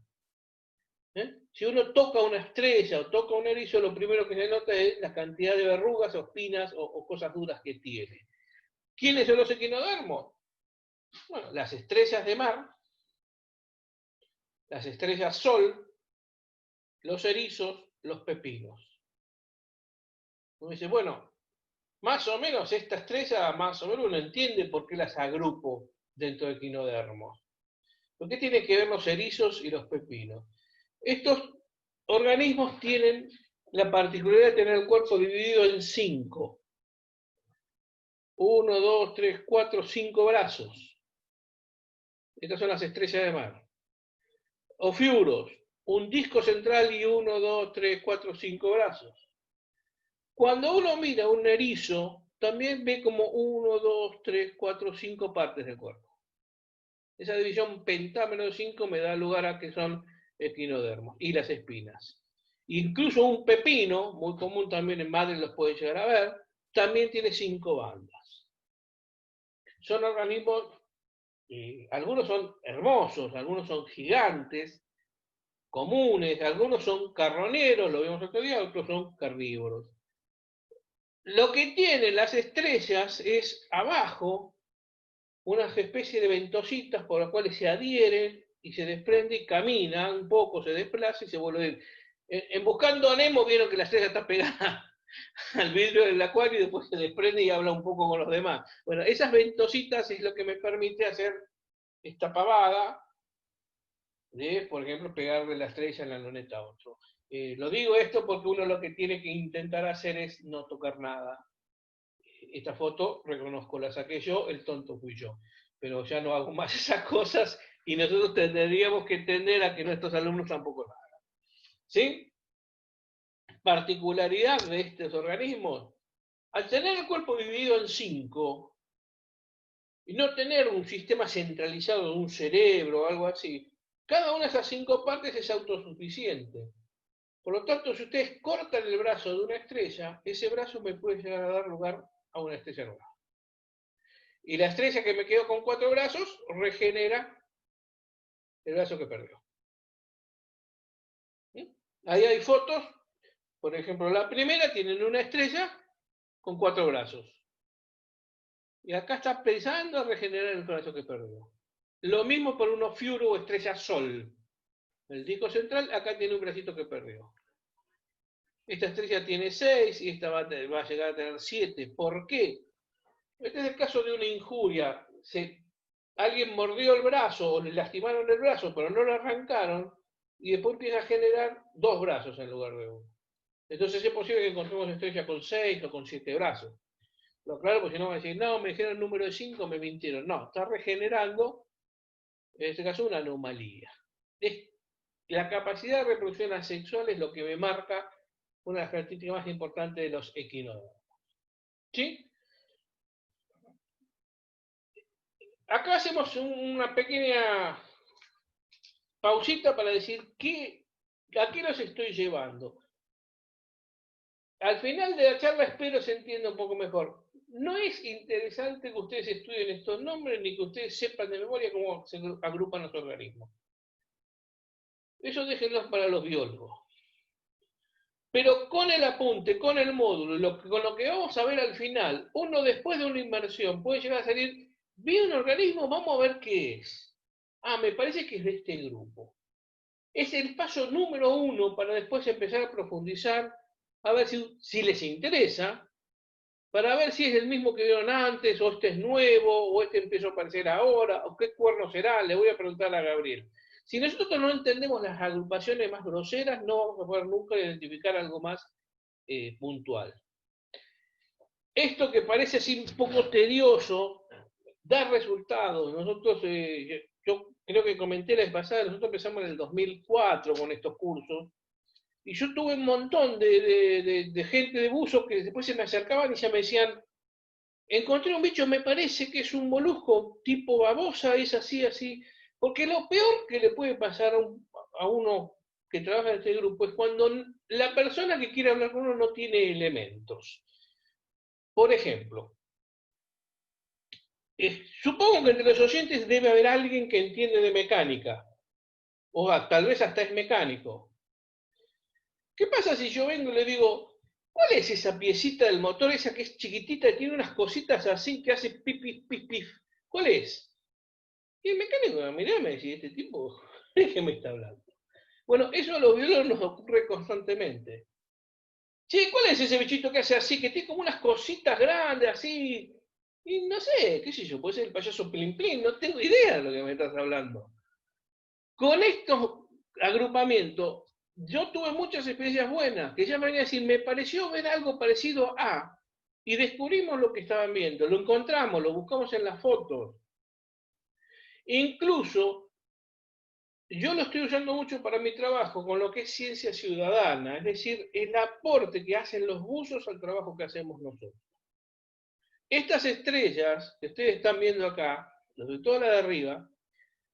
A: Si uno toca una estrella o toca un erizo, lo primero que se nota es la cantidad de verrugas o espinas o cosas duras que tiene. ¿Quiénes son los equinodermos? Bueno, las estrellas de mar, las estrellas sol, los erizos, los pepinos. Uno dice, bueno, más o menos esta estrella, más o menos uno entiende por qué las agrupo dentro de equinodermos. ¿Por qué tienen que ver los erizos y los pepinos? Estos organismos tienen la particularidad de tener el cuerpo dividido en 5. 1, 2, 3, 4, 5 brazos. Estas son las estrellas de mar. Ofiuros, un disco central y 1, 2, 3, 4, 5 brazos. Cuando uno mira un erizo, también ve como 1, 2, 3, 4, 5 partes del cuerpo. Esa división pentámeno de 5 me da lugar a que son equinodermos y las espinas. Incluso un pepino, muy común también en madres los puede llegar a ver, también tiene 5 bandas. Son organismos, algunos son hermosos, algunos son gigantes, comunes, algunos son carroñeros, lo vimos otro día, otros son carnívoros. Lo que tienen las estrellas es abajo una especie de ventositas por las cuales se adhieren y se desprende y camina un poco, se desplaza y se vuelve a ir. En Buscando a Nemo vieron que la estrella está pegada al vidrio del acuario y después se desprende y habla un poco con los demás. Bueno, esas ventositas es lo que me permite hacer esta pavada de, por ejemplo, pegarle la estrella en la luneta a otro. Lo digo esto porque uno lo que tiene que intentar hacer es no tocar nada. Esta foto, reconozco, la saqué yo, el tonto fui yo. Pero ya no hago más esas cosas y nosotros tendríamos que entender a que nuestros alumnos tampoco lo hagan. ¿Sí? Particularidad de estos organismos. Al tener el cuerpo dividido en 5 y no tener un sistema centralizado de un cerebro o algo así, cada una de esas 5 partes es autosuficiente. Por lo tanto, si ustedes cortan el brazo de una estrella, ese brazo me puede llegar a dar lugar a una estrella nueva. Y la estrella que me quedó con 4 brazos regenera el brazo que perdió. ¿Sí? Ahí hay fotos, por ejemplo, la primera tienen una estrella con 4 brazos. Y acá está pensando a regenerar el brazo que perdió. Lo mismo por un ofiuro o estrella sol. El disco central acá tiene un bracito que perdió. Esta estrella tiene 6 y esta va a llegar a tener 7. ¿Por qué? Este es el caso de una injuria. Alguien mordió el brazo o le lastimaron el brazo, pero no lo arrancaron, y después empieza a generar 2 brazos en lugar de 1. Entonces es posible que encontremos estrellas con 6 o con 7 brazos. Lo claro, porque si no van a decir, no, me dijeron el número de 5, me mintieron. No, está regenerando, en este caso, una anomalía. La capacidad de reproducción asexual es lo que me marca una de las características más importantes de los equinodermos. ¿Sí? Acá hacemos una pequeña pausita para decir a qué los estoy llevando. Al final de la charla espero se entienda un poco mejor. No es interesante que ustedes estudien estos nombres ni que ustedes sepan de memoria cómo se agrupan los organismos. Eso déjenlos para los biólogos. Pero con el apunte, con el módulo, con lo que vamos a ver al final, uno después de una inmersión puede llegar a salir, vi un organismo, vamos a ver qué es. Ah, me parece que es de este grupo. Es el paso número 1 para después empezar a profundizar, a ver si les interesa, para ver si es el mismo que vieron antes, o este es nuevo, o este empezó a aparecer ahora, o qué cuerno será, le voy a preguntar a Gabriel. Si nosotros no entendemos las agrupaciones más groseras, no vamos a poder nunca identificar algo más puntual. Esto que parece así un poco tedioso, da resultados. Nosotros, yo creo que comenté la vez pasada, nosotros empezamos en el 2004 con estos cursos, y yo tuve un montón de gente de buzo que después se me acercaban y ya me decían, encontré un bicho, me parece que es un molusco tipo babosa, es así, así. Porque lo peor que le puede pasar a uno que trabaja en este grupo es cuando la persona que quiere hablar con uno no tiene elementos. Por ejemplo, supongo que entre los oyentes debe haber alguien que entiende de mecánica, o tal vez hasta es mecánico. ¿Qué pasa si yo vengo y le digo, ¿cuál es esa piecita del motor, esa que es chiquitita y tiene unas cositas así que hace pip, pip, pip, pip? ¿Cuál es? Y el mecánico me mirá y me dice, este tipo, ¿de qué me está hablando? Bueno, eso a los biólogos nos ocurre constantemente. Che, ¿cuál es ese bichito que hace así, que tiene como unas cositas grandes así? Y no sé, qué sé yo, puede ser el payaso Plin Plin, no tengo idea de lo que me estás hablando. Con estos agrupamientos, yo tuve muchas experiencias buenas, que ya me venía a decir, me pareció ver algo parecido a, y descubrimos lo que estaban viendo, lo encontramos, lo buscamos en las fotos. Incluso, yo lo estoy usando mucho para mi trabajo con lo que es ciencia ciudadana, es decir, el aporte que hacen los buzos al trabajo que hacemos nosotros. Estas estrellas que ustedes están viendo acá, sobre todo la de arriba,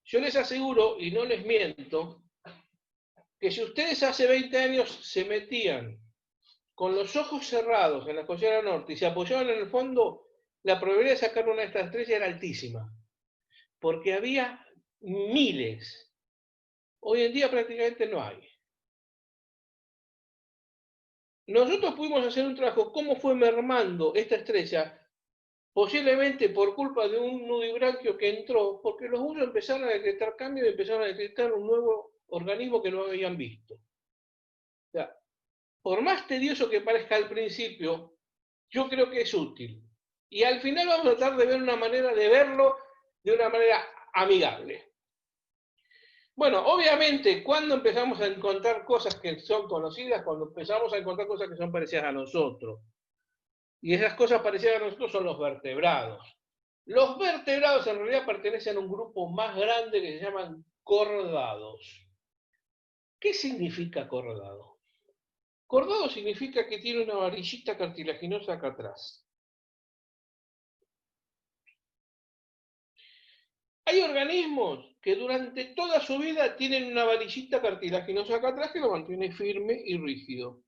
A: yo les aseguro, y no les miento, que si ustedes hace 20 años se metían con los ojos cerrados en la cordillera norte y se apoyaban en el fondo, la probabilidad de sacar una de estas estrellas era altísima, porque había miles. Hoy en día prácticamente no hay. Nosotros pudimos hacer un trabajo, cómo fue mermando esta estrella, posiblemente por culpa de un nudibranquio que entró, porque los buzos empezaron a detectar cambios y empezaron a detectar un nuevo organismo que no habían visto. O sea, por más tedioso que parezca al principio, yo creo que es útil. Y al final vamos a tratar de ver una manera de verlo de una manera amigable. Bueno, obviamente, cuando empezamos a encontrar cosas que son conocidas, cuando empezamos a encontrar cosas que son parecidas a nosotros. Y esas cosas parecidas a nosotros son los vertebrados. Los vertebrados en realidad pertenecen a un grupo más grande que se llaman cordados. ¿Qué significa cordado? Cordado significa que tiene una varillita cartilaginosa acá atrás. Hay organismos que durante toda su vida tienen una varillita cartilaginosa acá atrás que lo mantiene firme y rígido.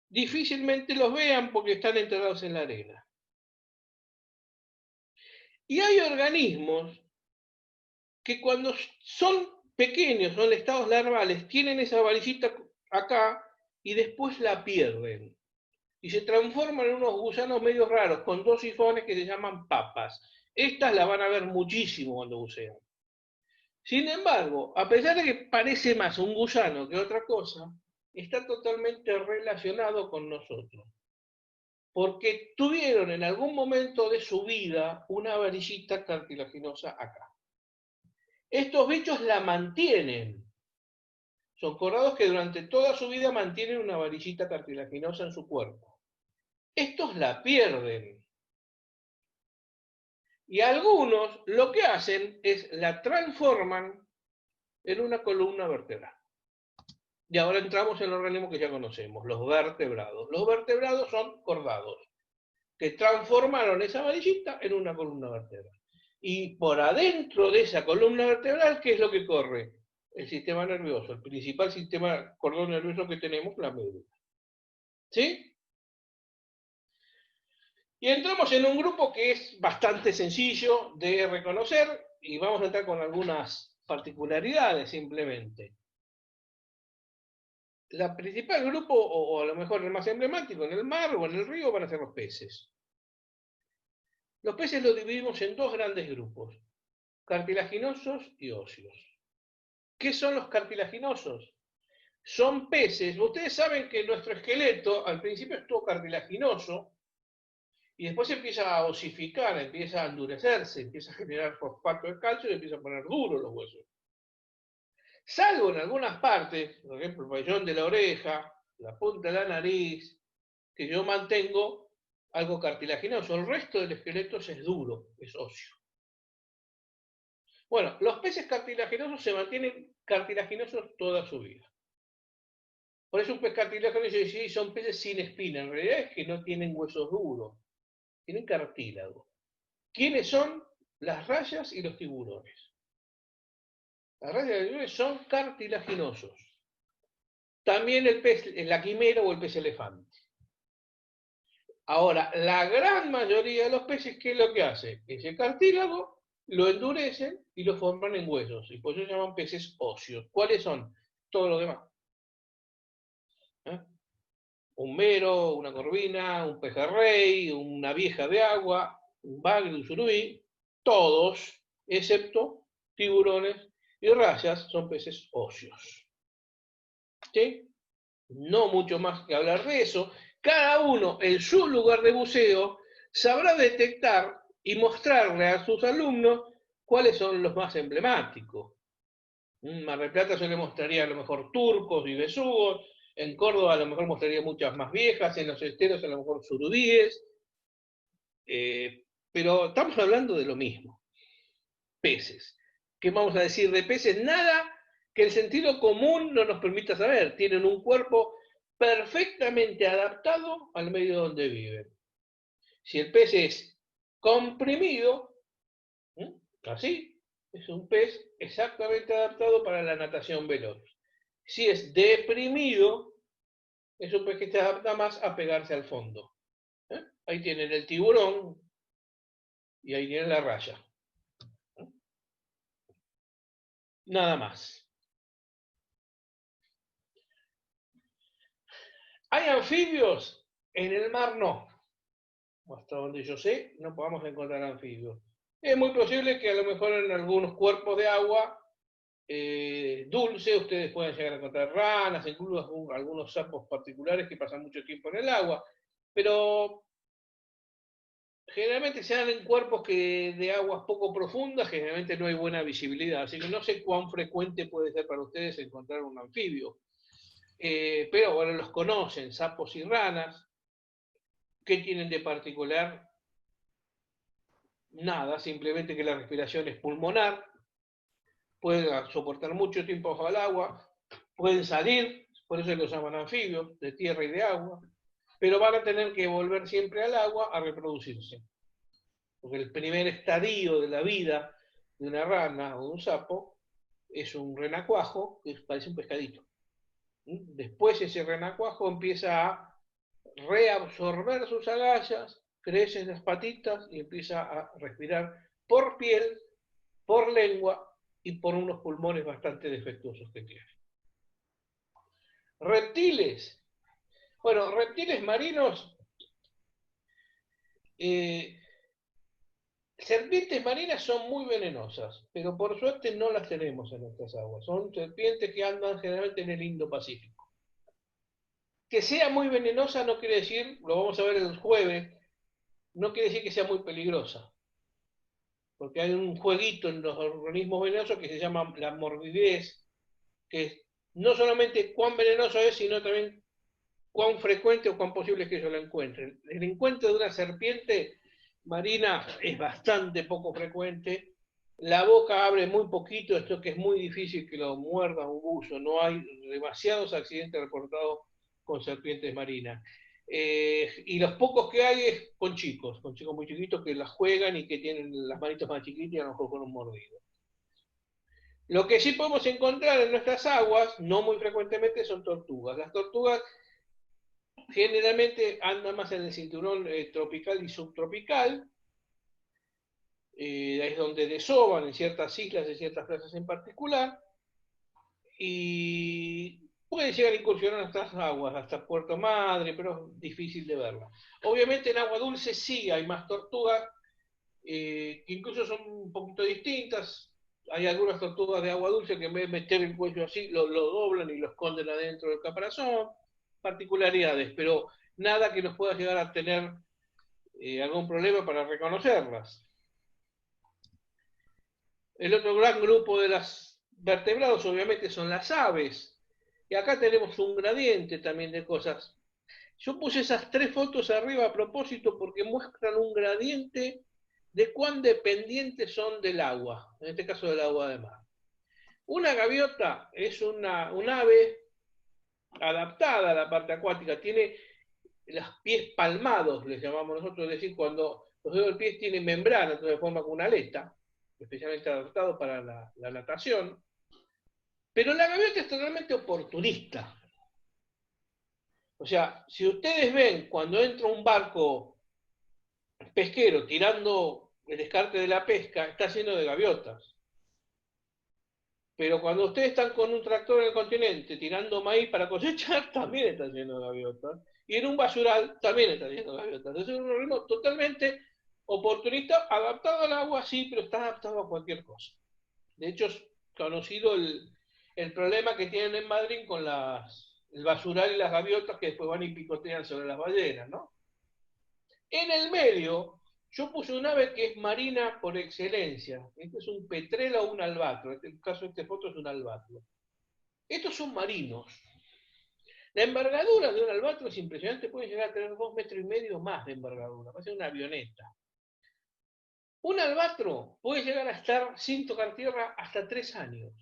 A: Difícilmente los vean porque están enterrados en la arena. Y hay organismos que cuando son pequeños, son estados larvales, tienen esa varillita acá y después la pierden. Y se transforman en unos gusanos medio raros, con dos sifones que se llaman papas. Estas las van a ver muchísimo cuando bucean. Sin embargo, a pesar de que parece más un gusano que otra cosa, está totalmente relacionado con nosotros. Porque tuvieron en algún momento de su vida una varillita cartilaginosa acá. Estos bichos la mantienen. Son cordados que durante toda su vida mantienen una varillita cartilaginosa en su cuerpo. Estos la pierden. Y algunos lo que hacen es la transforman en una columna vertebral. Y ahora entramos en el organismo que ya conocemos, los vertebrados. Los vertebrados son cordados, que transformaron esa varillita en una columna vertebral. Y por adentro de esa columna vertebral, ¿qué es lo que corre? El sistema nervioso, el principal sistema cordón nervioso que tenemos, la médula. ¿Sí? Y entramos en un grupo que es bastante sencillo de reconocer y vamos a entrar con algunas particularidades simplemente. La principal grupo, o a lo mejor el más emblemático, en el mar o en el río, van a ser los peces. Los peces los dividimos en dos grandes grupos, cartilaginosos y óseos. ¿Qué son los cartilaginosos? Son peces, ustedes saben que nuestro esqueleto al principio es todo cartilaginoso y después empieza a osificar, empieza a endurecerse, empieza a generar fosfato de calcio y empieza a poner duros los huesos. Salvo en algunas partes, por ejemplo el pabellón de la oreja, la punta de la nariz, que yo mantengo algo cartilaginoso. El resto del esqueleto es duro, es óseo. Bueno, los peces cartilaginosos se mantienen cartilaginosos toda su vida. Por eso un pez cartilaginoso dice, sí, son peces sin espina. En realidad es que no tienen huesos duros, tienen cartílago. ¿Quiénes son? Las rayas y los tiburones. Las rayas de tiburones son cartilaginosos. También el pez, la quimera o el pez elefante. Ahora, la gran mayoría de los peces, ¿qué es lo que hace? Ese cartílago lo endurecen y lo forman en huesos. Y por eso se llaman peces óseos. ¿Cuáles son? Todo lo demás. ¿Eh? Un mero, una corvina, un pejerrey, una vieja de agua, un bagre, un surubí, todos, excepto tiburones y rayas, son peces óseos. ¿Sí? No mucho más que hablar de eso. Cada uno en su lugar de buceo sabrá detectar y mostrarle a sus alumnos cuáles son los más emblemáticos. En Mar del Plata yo le mostraría a lo mejor turcos y besugos, en Córdoba a lo mejor mostraría muchas más viejas, en los esteros a lo mejor surubíes, pero estamos hablando de lo mismo, peces. ¿Qué vamos a decir de peces? Nada que el sentido común no nos permita saber. Tienen un cuerpo perfectamente adaptado al medio donde viven. Si el pez es comprimido, así, es un pez exactamente adaptado para la natación veloz. Si es deprimido, es un pez que se adapta más a pegarse al fondo. Ahí tienen el tiburón y ahí tienen la raya. Nada más. ¿Hay anfibios? En el mar no. Hasta donde yo sé, no podamos encontrar anfibios. Es muy posible que a lo mejor en algunos cuerpos de agua dulce ustedes pueden llegar a encontrar ranas, incluso algunos sapos particulares que pasan mucho tiempo en el agua, pero generalmente se dan en cuerpos de aguas poco profundas, generalmente no hay buena visibilidad, así que no sé cuán frecuente puede ser para ustedes encontrar un anfibio. Pero bueno, los conocen, sapos y ranas. ¿Qué tienen de particular? Nada, simplemente que la respiración es pulmonar, pueden soportar mucho tiempo bajo el agua, pueden salir, por eso los llaman anfibios, de tierra y de agua, pero van a tener que volver siempre al agua a reproducirse. Porque el primer estadio de la vida de una rana o de un sapo es un renacuajo que parece un pescadito. Después ese renacuajo empieza a reabsorber sus agallas, crece en las patitas y empieza a respirar por piel, por lengua y por unos pulmones bastante defectuosos que tiene. Reptiles. Bueno, reptiles marinos, serpientes marinas son muy venenosas, pero por suerte no las tenemos en nuestras aguas. Son serpientes que andan generalmente en el Indo-Pacífico. Que sea muy venenosa no quiere decir, lo vamos a ver el jueves, no quiere decir que sea muy peligrosa. Porque hay un jueguito en los organismos venenosos que se llama la morbidez, que es no solamente cuán venenoso es, sino también cuán frecuente o cuán posible es que ellos la encuentren. El encuentro de una serpiente marina es bastante poco frecuente. La boca abre muy poquito, esto que es muy difícil que lo muerda un buzo. No hay demasiados accidentes reportados con serpientes marinas. Y los pocos que hay es con chicos muy chiquitos que las juegan y que tienen las manitos más chiquitas y a lo mejor con un mordido. Lo que sí podemos encontrar en nuestras aguas, no muy frecuentemente, son tortugas. Las tortugas generalmente andan más en el cinturón tropical y subtropical, es donde desovan en ciertas islas, en ciertas plazas en particular, y puede llegar a incursionar en nuestras aguas, hasta Puerto Madre, pero es difícil de verla. Obviamente en agua dulce sí hay más tortugas, que incluso son un poquito distintas. Hay algunas tortugas de agua dulce que en vez de meter el cuello así, lo doblan y lo esconden adentro del caparazón. Particularidades, pero nada que nos pueda llegar a tener algún problema para reconocerlas. El otro gran grupo de las vertebrados obviamente son las aves. Y acá tenemos un gradiente también de cosas. Yo puse esas tres fotos arriba a propósito porque muestran un gradiente de cuán dependientes son del agua, en este caso del agua de mar. Una gaviota es un ave adaptada a la parte acuática, tiene los pies palmados, les llamamos nosotros, es decir, cuando los dedos del pie tienen membrana, entonces forma como una aleta, especialmente adaptado para la natación. Pero la gaviota es totalmente oportunista. O sea, si ustedes ven cuando entra un barco pesquero tirando el descarte de la pesca, está lleno de gaviotas. Pero cuando ustedes están con un tractor en el continente tirando maíz para cosechar, también está lleno de gaviotas. Y en un basural también está lleno de gaviotas. Es un organismo totalmente oportunista, adaptado al agua, sí, pero está adaptado a cualquier cosa. De hecho, es conocido el problema que tienen en Madrid con el basural y las gaviotas que después van y picotean sobre las ballenas, ¿no? En el medio, yo puse un ave que es marina por excelencia. Este es un petrel o un albatro. En el caso de esta foto es un albatro. Estos son marinos. La envergadura de un albatro es impresionante, puede llegar a tener 2,5 metros más de envergadura, parece una avioneta. Un albatro puede llegar a estar sin tocar tierra hasta 3 años.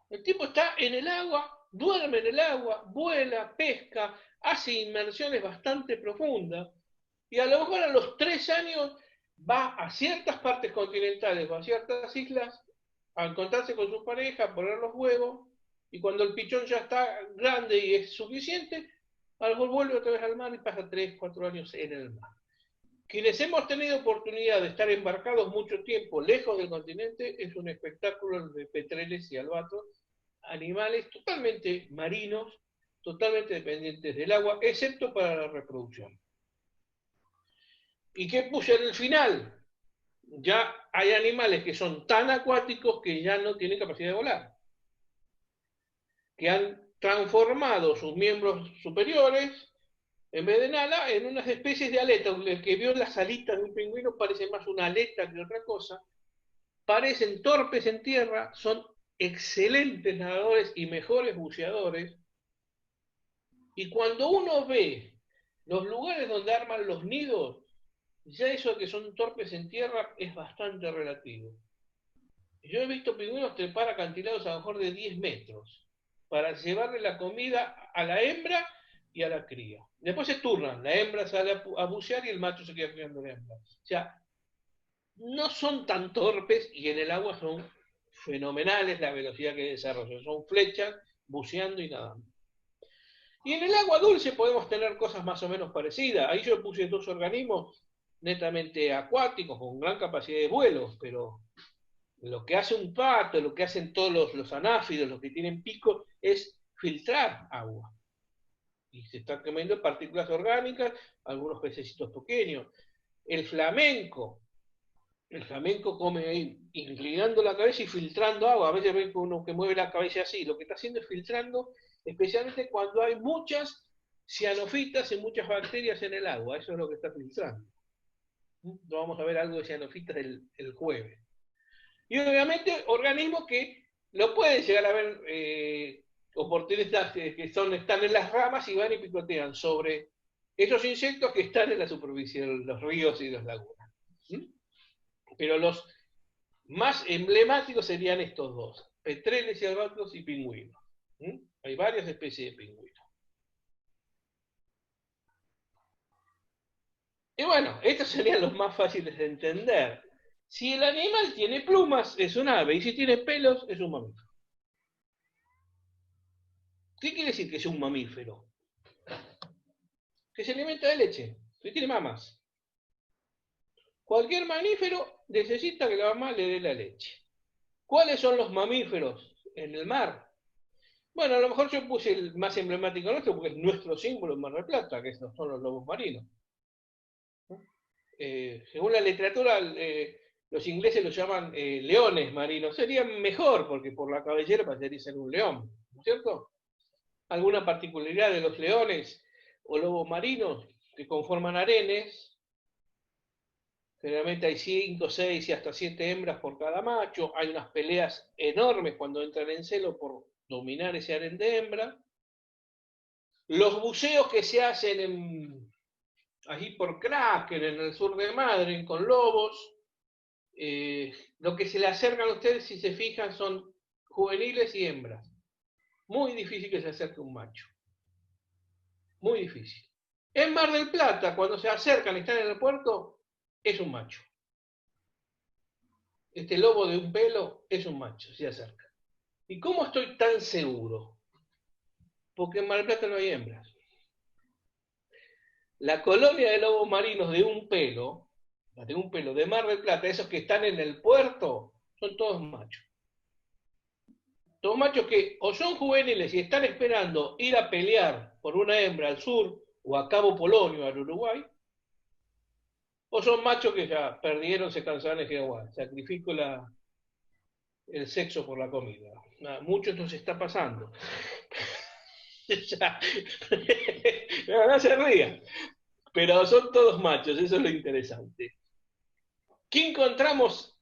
A: El tipo está en el agua, duerme en el agua, vuela, pesca, hace inmersiones bastante profundas, y a lo mejor a los 3 años va a ciertas partes continentales o a ciertas islas a encontrarse con su pareja, a poner los huevos, y cuando el pichón ya está grande y es suficiente, a lo mejor vuelve otra vez al mar y pasa 3, 4 años en el mar. Quienes hemos tenido oportunidad de estar embarcados mucho tiempo lejos del continente, es un espectáculo de petreles y albatros, animales totalmente marinos, totalmente dependientes del agua, excepto para la reproducción. ¿Y qué puse en el final? Ya hay animales que son tan acuáticos que ya no tienen capacidad de volar, que han transformado sus miembros superiores, en vez de nada, en unas especies de aletas. El que vio las alitas de un pingüino parece más una aleta que otra cosa. Parecen torpes en tierra, son excelentes nadadores y mejores buceadores. Y cuando uno ve los lugares donde arman los nidos, ya eso de que son torpes en tierra es bastante relativo. Yo he visto pingüinos trepar acantilados a lo mejor de 10 metros para llevarle la comida a la hembra y a la cría. Después se turnan, la hembra sale a bucear y el macho se queda criando la hembra. O sea, no son tan torpes y en el agua son fenomenales la velocidad que desarrollan. Son flechas buceando y nadando. Y en el agua dulce podemos tener cosas más o menos parecidas. Ahí yo puse 2 organismos netamente acuáticos con gran capacidad de vuelo, pero lo que hace un pato, lo que hacen todos los anáfidos, los que tienen pico, es filtrar agua. Y se están comiendo partículas orgánicas, algunos pececitos pequeños. El flamenco come ahí, inclinando la cabeza y filtrando agua. A veces ven uno que mueve la cabeza así. Lo que está haciendo es filtrando, especialmente cuando hay muchas cianofitas y muchas bacterias en el agua. Eso es lo que está filtrando. Vamos a ver algo de cianofitas el jueves. Y obviamente organismos que lo pueden llegar a ver oportunistas que están en las ramas y van y picotean sobre esos insectos que están en la superficie de los ríos y las lagunas. ¿Sí? Pero los más emblemáticos serían estos dos, petreles y albatros y pingüinos. ¿Sí? Hay varias especies de pingüinos. Y bueno, estos serían los más fáciles de entender. Si el animal tiene plumas, es un ave, y si tiene pelos, es un mamífero. ¿Qué quiere decir que es un mamífero? Que se alimenta de leche, que tiene mamas. Cualquier mamífero necesita que la mamá le dé la leche. ¿Cuáles son los mamíferos en el mar? Bueno, a lo mejor yo puse el más emblemático nuestro porque es nuestro símbolo en Mar del Plata, que son los lobos marinos. Según la literatura, los ingleses los llaman leones marinos. Sería mejor porque por la cabellera parecería ser un león, ¿no es cierto? Alguna particularidad de los leones o lobos marinos que conforman harenes. Generalmente hay 5, 6 y hasta 7 hembras por cada macho. Hay unas peleas enormes cuando entran en celo por dominar ese harén de hembra. Los buceos que se hacen allí por Kraken, en el sur de Madrid, con lobos, lo que se le acercan a ustedes, si se fijan, son juveniles y hembras. Muy difícil que se acerque un macho. Muy difícil. En Mar del Plata, cuando se acercan y están en el puerto, es un macho. este lobo de un pelo es un macho, se acerca. ¿Y cómo estoy tan seguro? Porque en Mar del Plata no hay hembras. La colonia de lobos marinos de un pelo de Mar del Plata, esos que están en el puerto, son todos machos. Todos machos que o son juveniles y están esperando ir a pelear por una hembra al sur o a Cabo Polonio, al Uruguay, o son machos que ya perdieron, se cansaron y dijeron, bueno, sacrifico el sexo por la comida. Mucho esto se está pasando. No se rían, pero son todos machos, eso es lo interesante. ¿Qué encontramos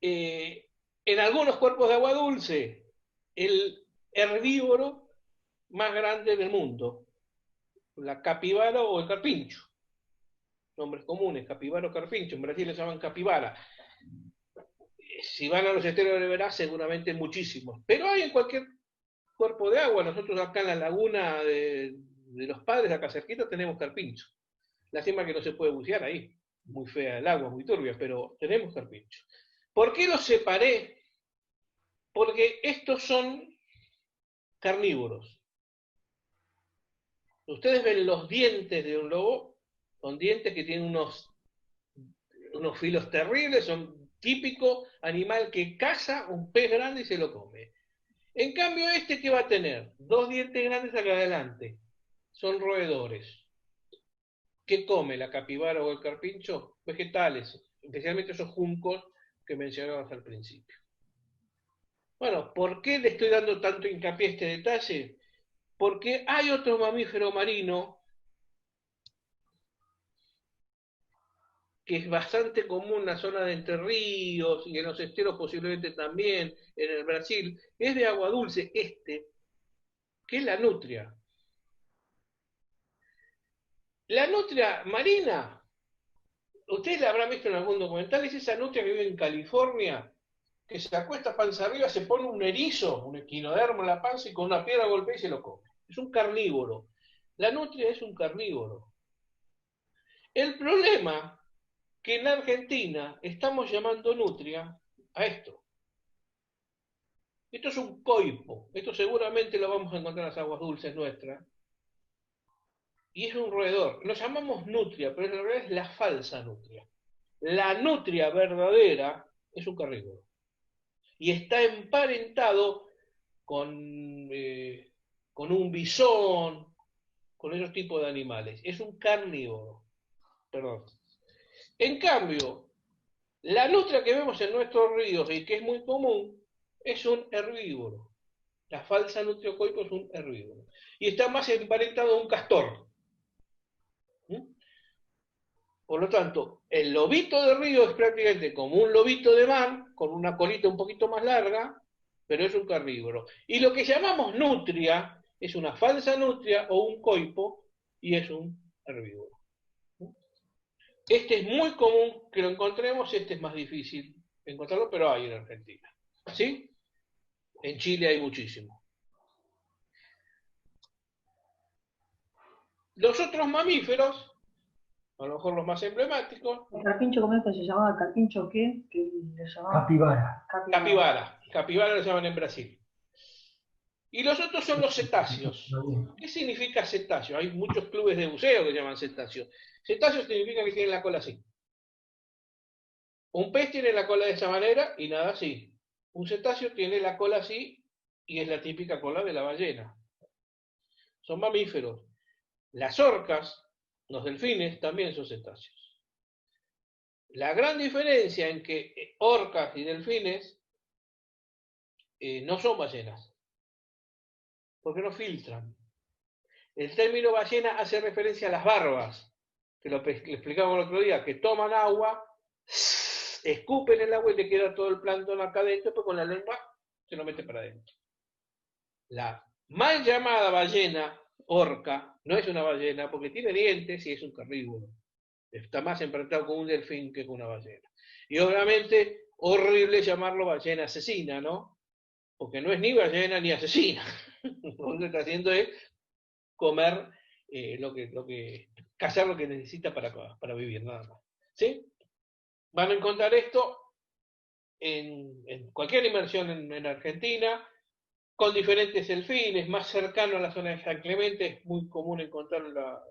A: en algunos cuerpos de agua dulce? El herbívoro más grande del mundo, la capibara o el carpincho. Nombres comunes, capibara o carpincho, en Brasil le llaman capibara. Si van a los esteros de verás, seguramente muchísimos, pero hay en cualquier cuerpo de agua. Nosotros acá en la laguna de los Padres, acá cerquita, tenemos carpincho. Lástima que no se puede bucear ahí, muy fea el agua, muy turbia, pero tenemos carpincho. ¿Por qué los separé? Porque estos son carnívoros. Ustedes ven los dientes de un lobo, son dientes que tienen unos filos terribles, son típico animal que caza un pez grande y se lo come. En cambio, este, ¿qué va a tener? Dos dientes grandes acá adelante. Son roedores. ¿Qué come la capibara o el carpincho? Vegetales, especialmente esos juncos que mencionabas al principio. Bueno, ¿por qué le estoy dando tanto hincapié a este detalle? Porque hay otro mamífero marino que es bastante común en la zona de Entre Ríos y en los esteros posiblemente también, en el Brasil, es de agua dulce que es la nutria. La nutria marina, ustedes la habrán visto en algún documental, es esa nutria que vive en California, que se acuesta panza arriba, se pone un erizo, un equinodermo en la panza y con una piedra golpea y se lo come. Es un carnívoro. La nutria es un carnívoro. El problema que en Argentina estamos llamando nutria a esto. Esto es un coipo. Esto seguramente lo vamos a encontrar en las aguas dulces nuestras. Y es un roedor. Lo llamamos nutria, pero en realidad es la falsa nutria. La nutria verdadera es un carnívoro. Y está emparentado con un bisón, con esos tipos de animales. Es un carnívoro. Perdón. En cambio, la nutria que vemos en nuestros ríos y que es muy común es un herbívoro. La falsa nutriocoipo es un herbívoro. Y está más emparentado a un castor. Por lo tanto, el lobito de río es prácticamente como un lobito de mar, con una colita un poquito más larga, pero es un carnívoro. Y lo que llamamos nutria es una falsa nutria o un coipo y es un herbívoro. Este es muy común que lo encontremos, este es más difícil encontrarlo, pero hay en Argentina. ¿Sí? En Chile hay muchísimo. Los otros mamíferos, a lo mejor los más emblemáticos.
B: ¿El carpincho cómo es que se llamaba? ¿Carpincho qué? ¿Qué le llamaban?
C: Capibara.
A: Capibara. Capibara lo llaman en Brasil. Y los otros son los cetáceos. ¿Qué significa cetáceo? Hay muchos clubes de buceo que llaman cetáceos. Cetáceos significa que tienen la cola así. Un pez tiene la cola de esa manera y nada así. Un cetáceo tiene la cola así y es la típica cola de la ballena. Son mamíferos. Las orcas, los delfines, también son cetáceos. La gran diferencia en que orcas y delfines no son ballenas, porque no filtran. El término ballena hace referencia a las barbas, que lo explicamos el otro día, que toman agua, escupen el agua y le queda todo el plancton acá adentro, pues con la lengua se lo mete para adentro. La mal llamada ballena, orca, no es una ballena porque tiene dientes y es un carnívoro. Está más emparentado con un delfín que con una ballena. Y obviamente, horrible llamarlo ballena asesina, ¿no? Porque no es ni ballena ni asesina. Lo que está haciendo es comer cazar lo que necesita para vivir, nada más. ¿Sí? Van a encontrar esto en cualquier inmersión en Argentina, con diferentes delfines, más cercano a la zona de San Clemente, es muy común encontrar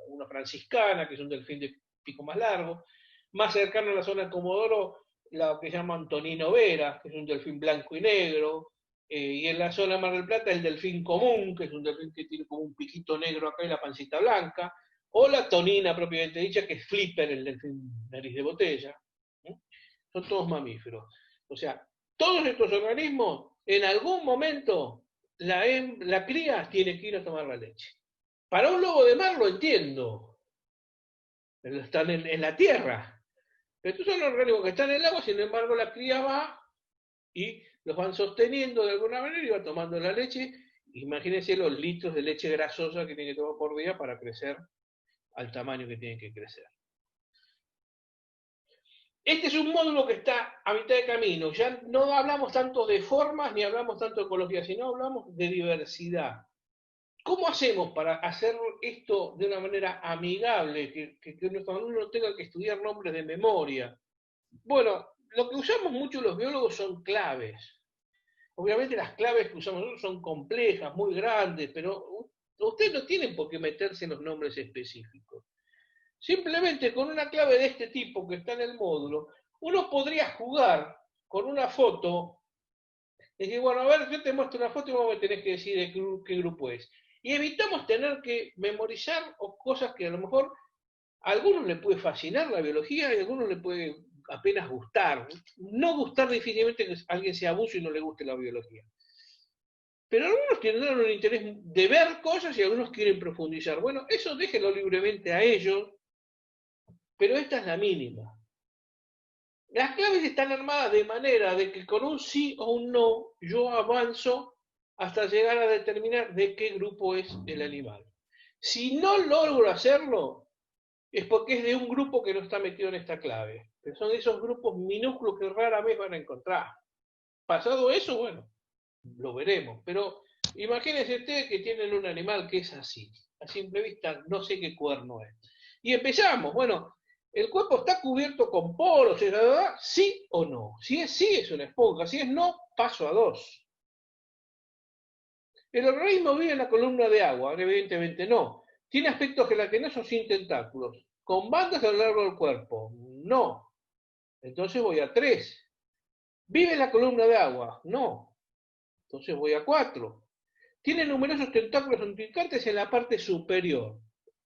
A: una franciscana, que es un delfín de pico más largo, más cercano a la zona de Comodoro, la que llaman Antonino Vera, que es un delfín blanco y negro, y en la zona de Mar del Plata el delfín común, que es un delfín que tiene como un piquito negro acá y la pancita blanca, o la tonina propiamente dicha, que es Flipper, el delfín nariz de botella. ¿Sí? Son todos mamíferos. O sea, todos estos organismos, en algún momento, la cría tiene que ir a tomar la leche. Para un lobo de mar lo entiendo, están en la tierra. Pero estos son los organismos que están en el agua, sin embargo la cría va y los van sosteniendo de alguna manera y va tomando la leche. Imagínense los litros de leche grasosa que tiene que tomar por día para crecer al tamaño que tiene que crecer. Este es un módulo que está a mitad de camino. Ya no hablamos tanto de formas ni hablamos tanto de ecología, sino hablamos de diversidad. ¿Cómo hacemos para hacer esto de una manera amigable, que nuestro alumno no tenga que estudiar nombres de memoria? Bueno, lo que usamos mucho los biólogos son claves. Obviamente las claves que usamos nosotros son complejas, muy grandes, pero ustedes no tienen por qué meterse en los nombres específicos. Simplemente con una clave de este tipo que está en el módulo, uno podría jugar con una foto, y decir, bueno, a ver, yo te muestro una foto y vos me tenés que decir de qué grupo es. Y evitamos tener que memorizar cosas que a lo mejor a algunos les puede fascinar la biología y a algunos les puede apenas gustar. No gustar difícilmente que alguien sea abuso y no le guste la biología. Pero algunos tendrán un interés de ver cosas y algunos quieren profundizar. Bueno, eso déjenlo libremente a ellos, pero esta es la mínima. Las claves están armadas de manera de que con un sí o un no yo avanzo hasta llegar a determinar de qué grupo es el animal. Si no logro hacerlo, es porque es de un grupo que no está metido en esta clave. Pero son esos grupos minúsculos que rara vez van a encontrar. Pasado eso, bueno, lo veremos. Pero imagínense ustedes que tienen un animal que es así. A simple vista no sé qué cuerno es. Y empezamos. Bueno, el cuerpo está cubierto con poros, ¿sí o no? Si es sí, es una esponja. Si es no, paso a dos. ¿El organismo vive en la columna de agua? Evidentemente no. ¿Tiene aspectos gelatinosos sin tentáculos? ¿Con bandas a lo largo del cuerpo? No. Entonces voy a 3. ¿Vive en la columna de agua? No. Entonces voy a 4. Tiene numerosos tentáculos intrincantes en la parte superior.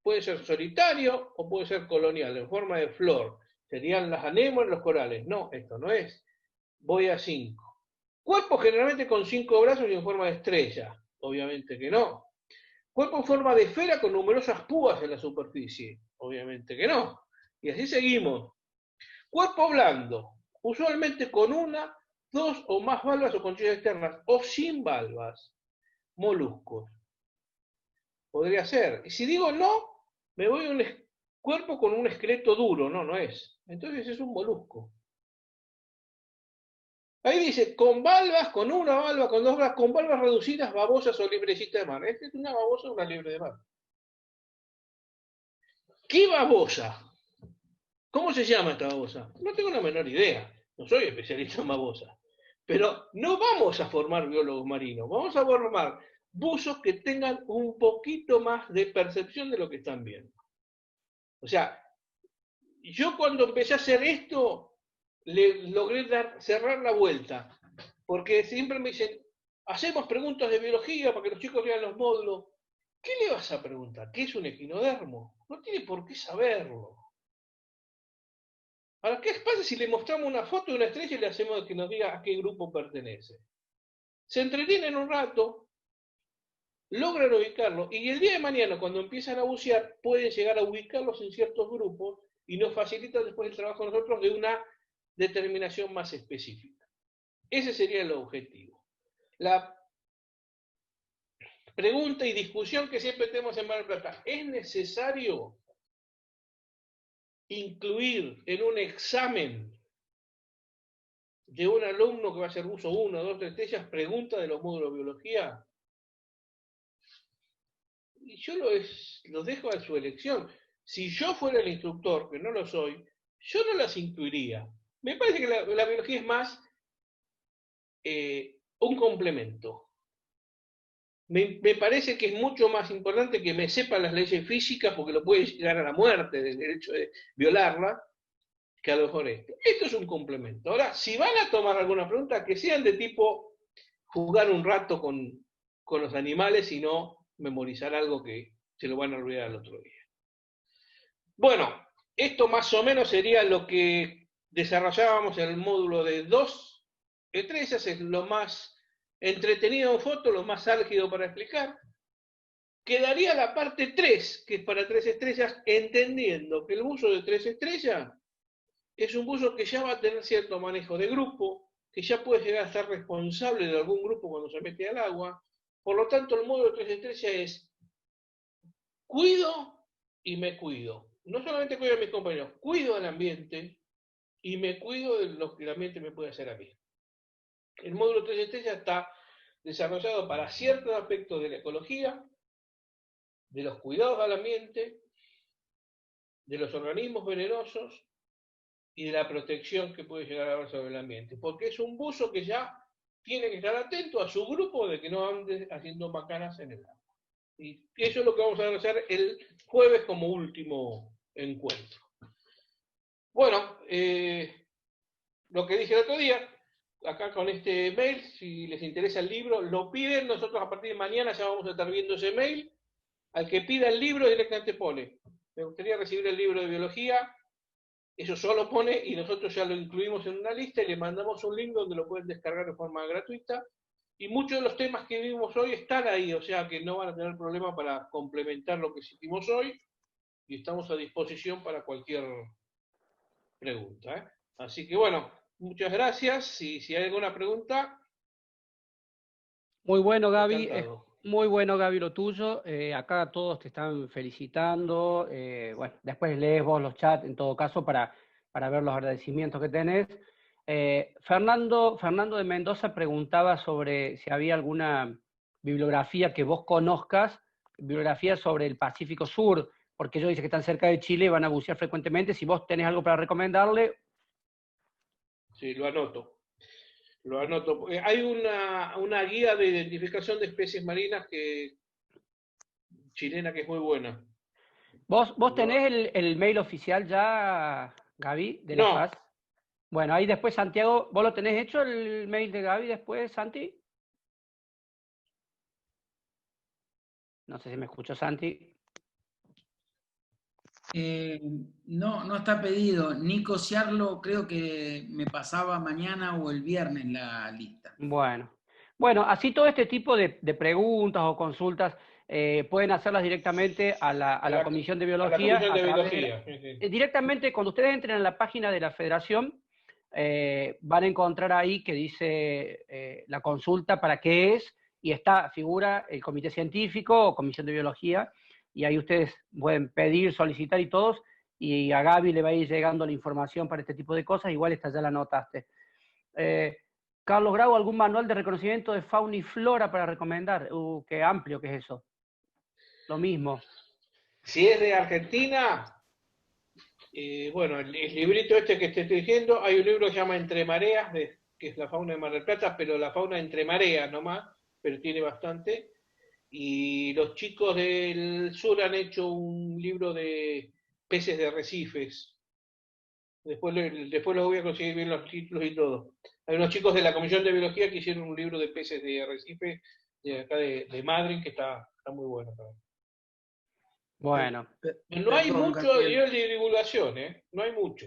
A: Puede ser solitario o puede ser colonial, en forma de flor. Serían las anémonas, los corales. No, esto no es. Voy a 5. Cuerpo generalmente con 5 brazos y en forma de estrella. Obviamente que no. Cuerpo en forma de esfera con numerosas púas en la superficie. Obviamente que no. Y así seguimos. Cuerpo blando. Usualmente con una, 2 o más valvas o conchillas externas. O sin valvas. Moluscos. Podría ser. Y si digo no, me voy a un cuerpo con un esqueleto duro. No, no es. Entonces es un molusco. Ahí dice, con valvas, con una valva, con dos valvas, con valvas reducidas, babosas o librecitas de mar. Esta es una babosa o una libre de mar. ¿Qué babosa? ¿Cómo se llama esta babosa? No tengo la menor idea. No soy especialista en babosas. Pero no vamos a formar biólogos marinos. Vamos a formar buzos que tengan un poquito más de percepción de lo que están viendo. O sea, yo cuando empecé a hacer esto, le logré cerrar la vuelta. Porque siempre me dicen, hacemos preguntas de biología para que los chicos vean los módulos. ¿Qué le vas a preguntar? ¿Qué es un equinodermo? No tiene por qué saberlo. Ahora, ¿qué pasa si le mostramos una foto de una estrella y le hacemos que nos diga a qué grupo pertenece? Se entretienen un rato, logran ubicarlo, y el día de mañana, cuando empiezan a bucear, pueden llegar a ubicarlos en ciertos grupos y nos facilita después el trabajo a nosotros de una determinación más específica. Ese sería el objetivo. La pregunta y discusión que siempre tenemos en Mar del Plata, ¿es necesario incluir en un examen de un alumno que va a hacer uso 1, 2, 3 estrellas, pregunta de los módulos de biología? Y yo los dejo a su elección. Si yo fuera el instructor, que no lo soy, yo no las incluiría. Me parece que la biología es más un complemento. Me parece que es mucho más importante que me sepa las leyes físicas, porque lo puede llegar a la muerte del hecho de violarla, que a lo mejor esto. Esto es un complemento. Ahora, si van a tomar alguna pregunta, que sean de tipo jugar un rato con los animales y no memorizar algo que se lo van a olvidar al otro día. Bueno, esto más o menos sería lo que desarrollábamos en el módulo de 2 estrellas, es lo más entretenido en foto, lo más álgido para explicar. Quedaría la parte 3, que es para 3 estrellas, entendiendo que el buzo de 3 estrellas es un buzo que ya va a tener cierto manejo de grupo, que ya puede llegar a ser responsable de algún grupo cuando se mete al agua. Por lo tanto, el módulo de 3 estrellas es cuido y me cuido. No solamente cuido a mis compañeros, cuido al ambiente y me cuido de lo que el ambiente me puede hacer a mí. El módulo 3 estrellas está desarrollado para ciertos aspectos de la ecología, de los cuidados al ambiente, de los organismos venenosos y de la protección que puede llegar a haber sobre el ambiente. Porque es un buzo que ya tiene que estar atento a su grupo de que no ande haciendo macanas en el agua. Y eso es lo que vamos a hacer el jueves como último encuentro. Bueno, lo que dije el otro día, acá con este mail, si les interesa el libro, lo piden. Nosotros a partir de mañana ya vamos a estar viendo ese mail. Al que pida el libro directamente pone: me gustaría recibir el libro de biología. Eso solo pone y nosotros ya lo incluimos en una lista y le mandamos un link donde lo pueden descargar de forma gratuita. Y muchos de los temas que vimos hoy están ahí, o sea que no van a tener problema para complementar lo que hicimos hoy y estamos a disposición para cualquier pregunta, ¿eh? Así que bueno, muchas gracias. Si hay alguna pregunta,
C: Muy bueno, Gaby.
A: encantado.
C: Muy bueno, Gaby, lo tuyo. Acá todos te están felicitando. Bueno, después lees vos los chats, en todo caso, para ver los agradecimientos que tenés. Fernando de Mendoza preguntaba sobre si había alguna bibliografía que vos conozcas, bibliografía sobre el Pacífico Sur, porque ellos dicen que están cerca de Chile y van a bucear frecuentemente. Si vos tenés algo para recomendarle.
A: Sí, lo anoto. Lo anoto. Hay una guía de identificación de especies marinas chilena que es muy buena.
C: ¿Vos tenés el mail oficial ya, Gaby, de la
A: No.
C: FAS? Bueno, ahí después, Santiago, ¿vos lo tenés hecho el mail de Gaby después, Santi? No sé si me escuchó, Santi.
D: No está pedido. Nico Ciarlo creo que me pasaba mañana o el viernes la lista.
C: Bueno, así todo este tipo de preguntas o consultas pueden hacerlas directamente a la Comisión de Biología.
A: A la Comisión de Biología. Sí.
C: Directamente, cuando ustedes entren en la página de la Federación, van a encontrar ahí que dice la consulta para qué es, y figura el Comité Científico o Comisión de Biología, y ahí ustedes pueden pedir, solicitar y todos, y a Gaby le va a ir llegando la información para este tipo de cosas. Igual esta ya la anotaste. Carlos Grau, ¿algún manual de reconocimiento de fauna y flora para recomendar? Qué amplio que es eso. Lo mismo.
A: Si es de Argentina, bueno, el librito este que te estoy diciendo, hay un libro que se llama Entre Mareas, que es la fauna de Mar del Plata, pero la fauna entre mareas nomás, pero tiene bastante. Y los chicos del sur han hecho un libro de peces de arrecifes. Después los voy a conseguir bien los títulos y todo. Hay unos chicos de la Comisión de Biología que hicieron un libro de peces de arrecife de acá de Madrid, que está muy bueno también.
C: Bueno.
A: No hay mucho nivel de divulgación, ¿eh? No hay mucho.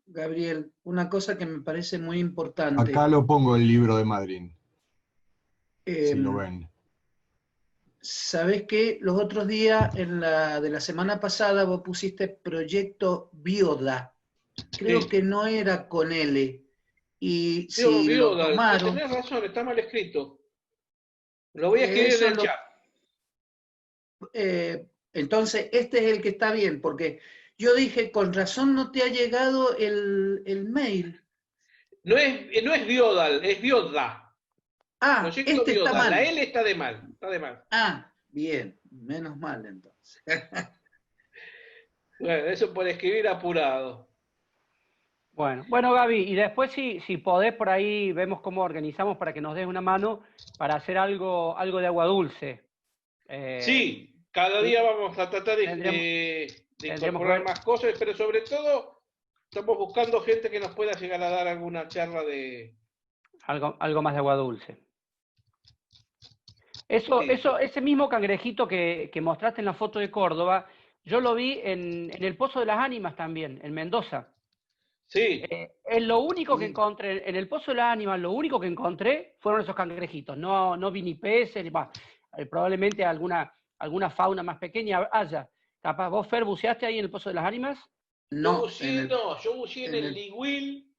D: Gabriel, una cosa que me parece muy importante.
E: Acá lo pongo el libro de Madrid. Si lo ven.
D: ¿Sabés qué? Los otros días, de la semana pasada, vos pusiste Proyecto Bioda. Creo que no era con L. Y si lo tomaron...
A: Tenés razón, está mal escrito. Lo voy a escribir en el chat.
D: Entonces, este es el que está bien, porque yo dije, con razón no te ha llegado el mail.
A: No es Biodal, es Bioda.
D: Ah, este está mal.
A: La L está de mal.
D: Ah, bien, menos mal entonces.
A: Bueno, eso por escribir apurado.
C: Bueno, Gaby, y después si podés por ahí, vemos cómo organizamos para que nos des una mano para hacer algo de agua dulce.
A: Sí, cada día vamos a tratar de incorporar más cosas, pero sobre todo estamos buscando gente que nos pueda llegar a dar alguna charla de...
C: Algo más de agua dulce. Ese mismo cangrejito que mostraste en la foto de Córdoba, yo lo vi en el Pozo de las Ánimas también, en Mendoza.
A: Sí.
C: Es lo único que encontré, en el Pozo de las Ánimas, lo único que encontré fueron esos cangrejitos. No vi ni peces, probablemente alguna fauna más pequeña haya. Capaz, ¿vos, Fer, buceaste ahí en el Pozo de las Ánimas?
A: No, yo buceé en el Ligüil.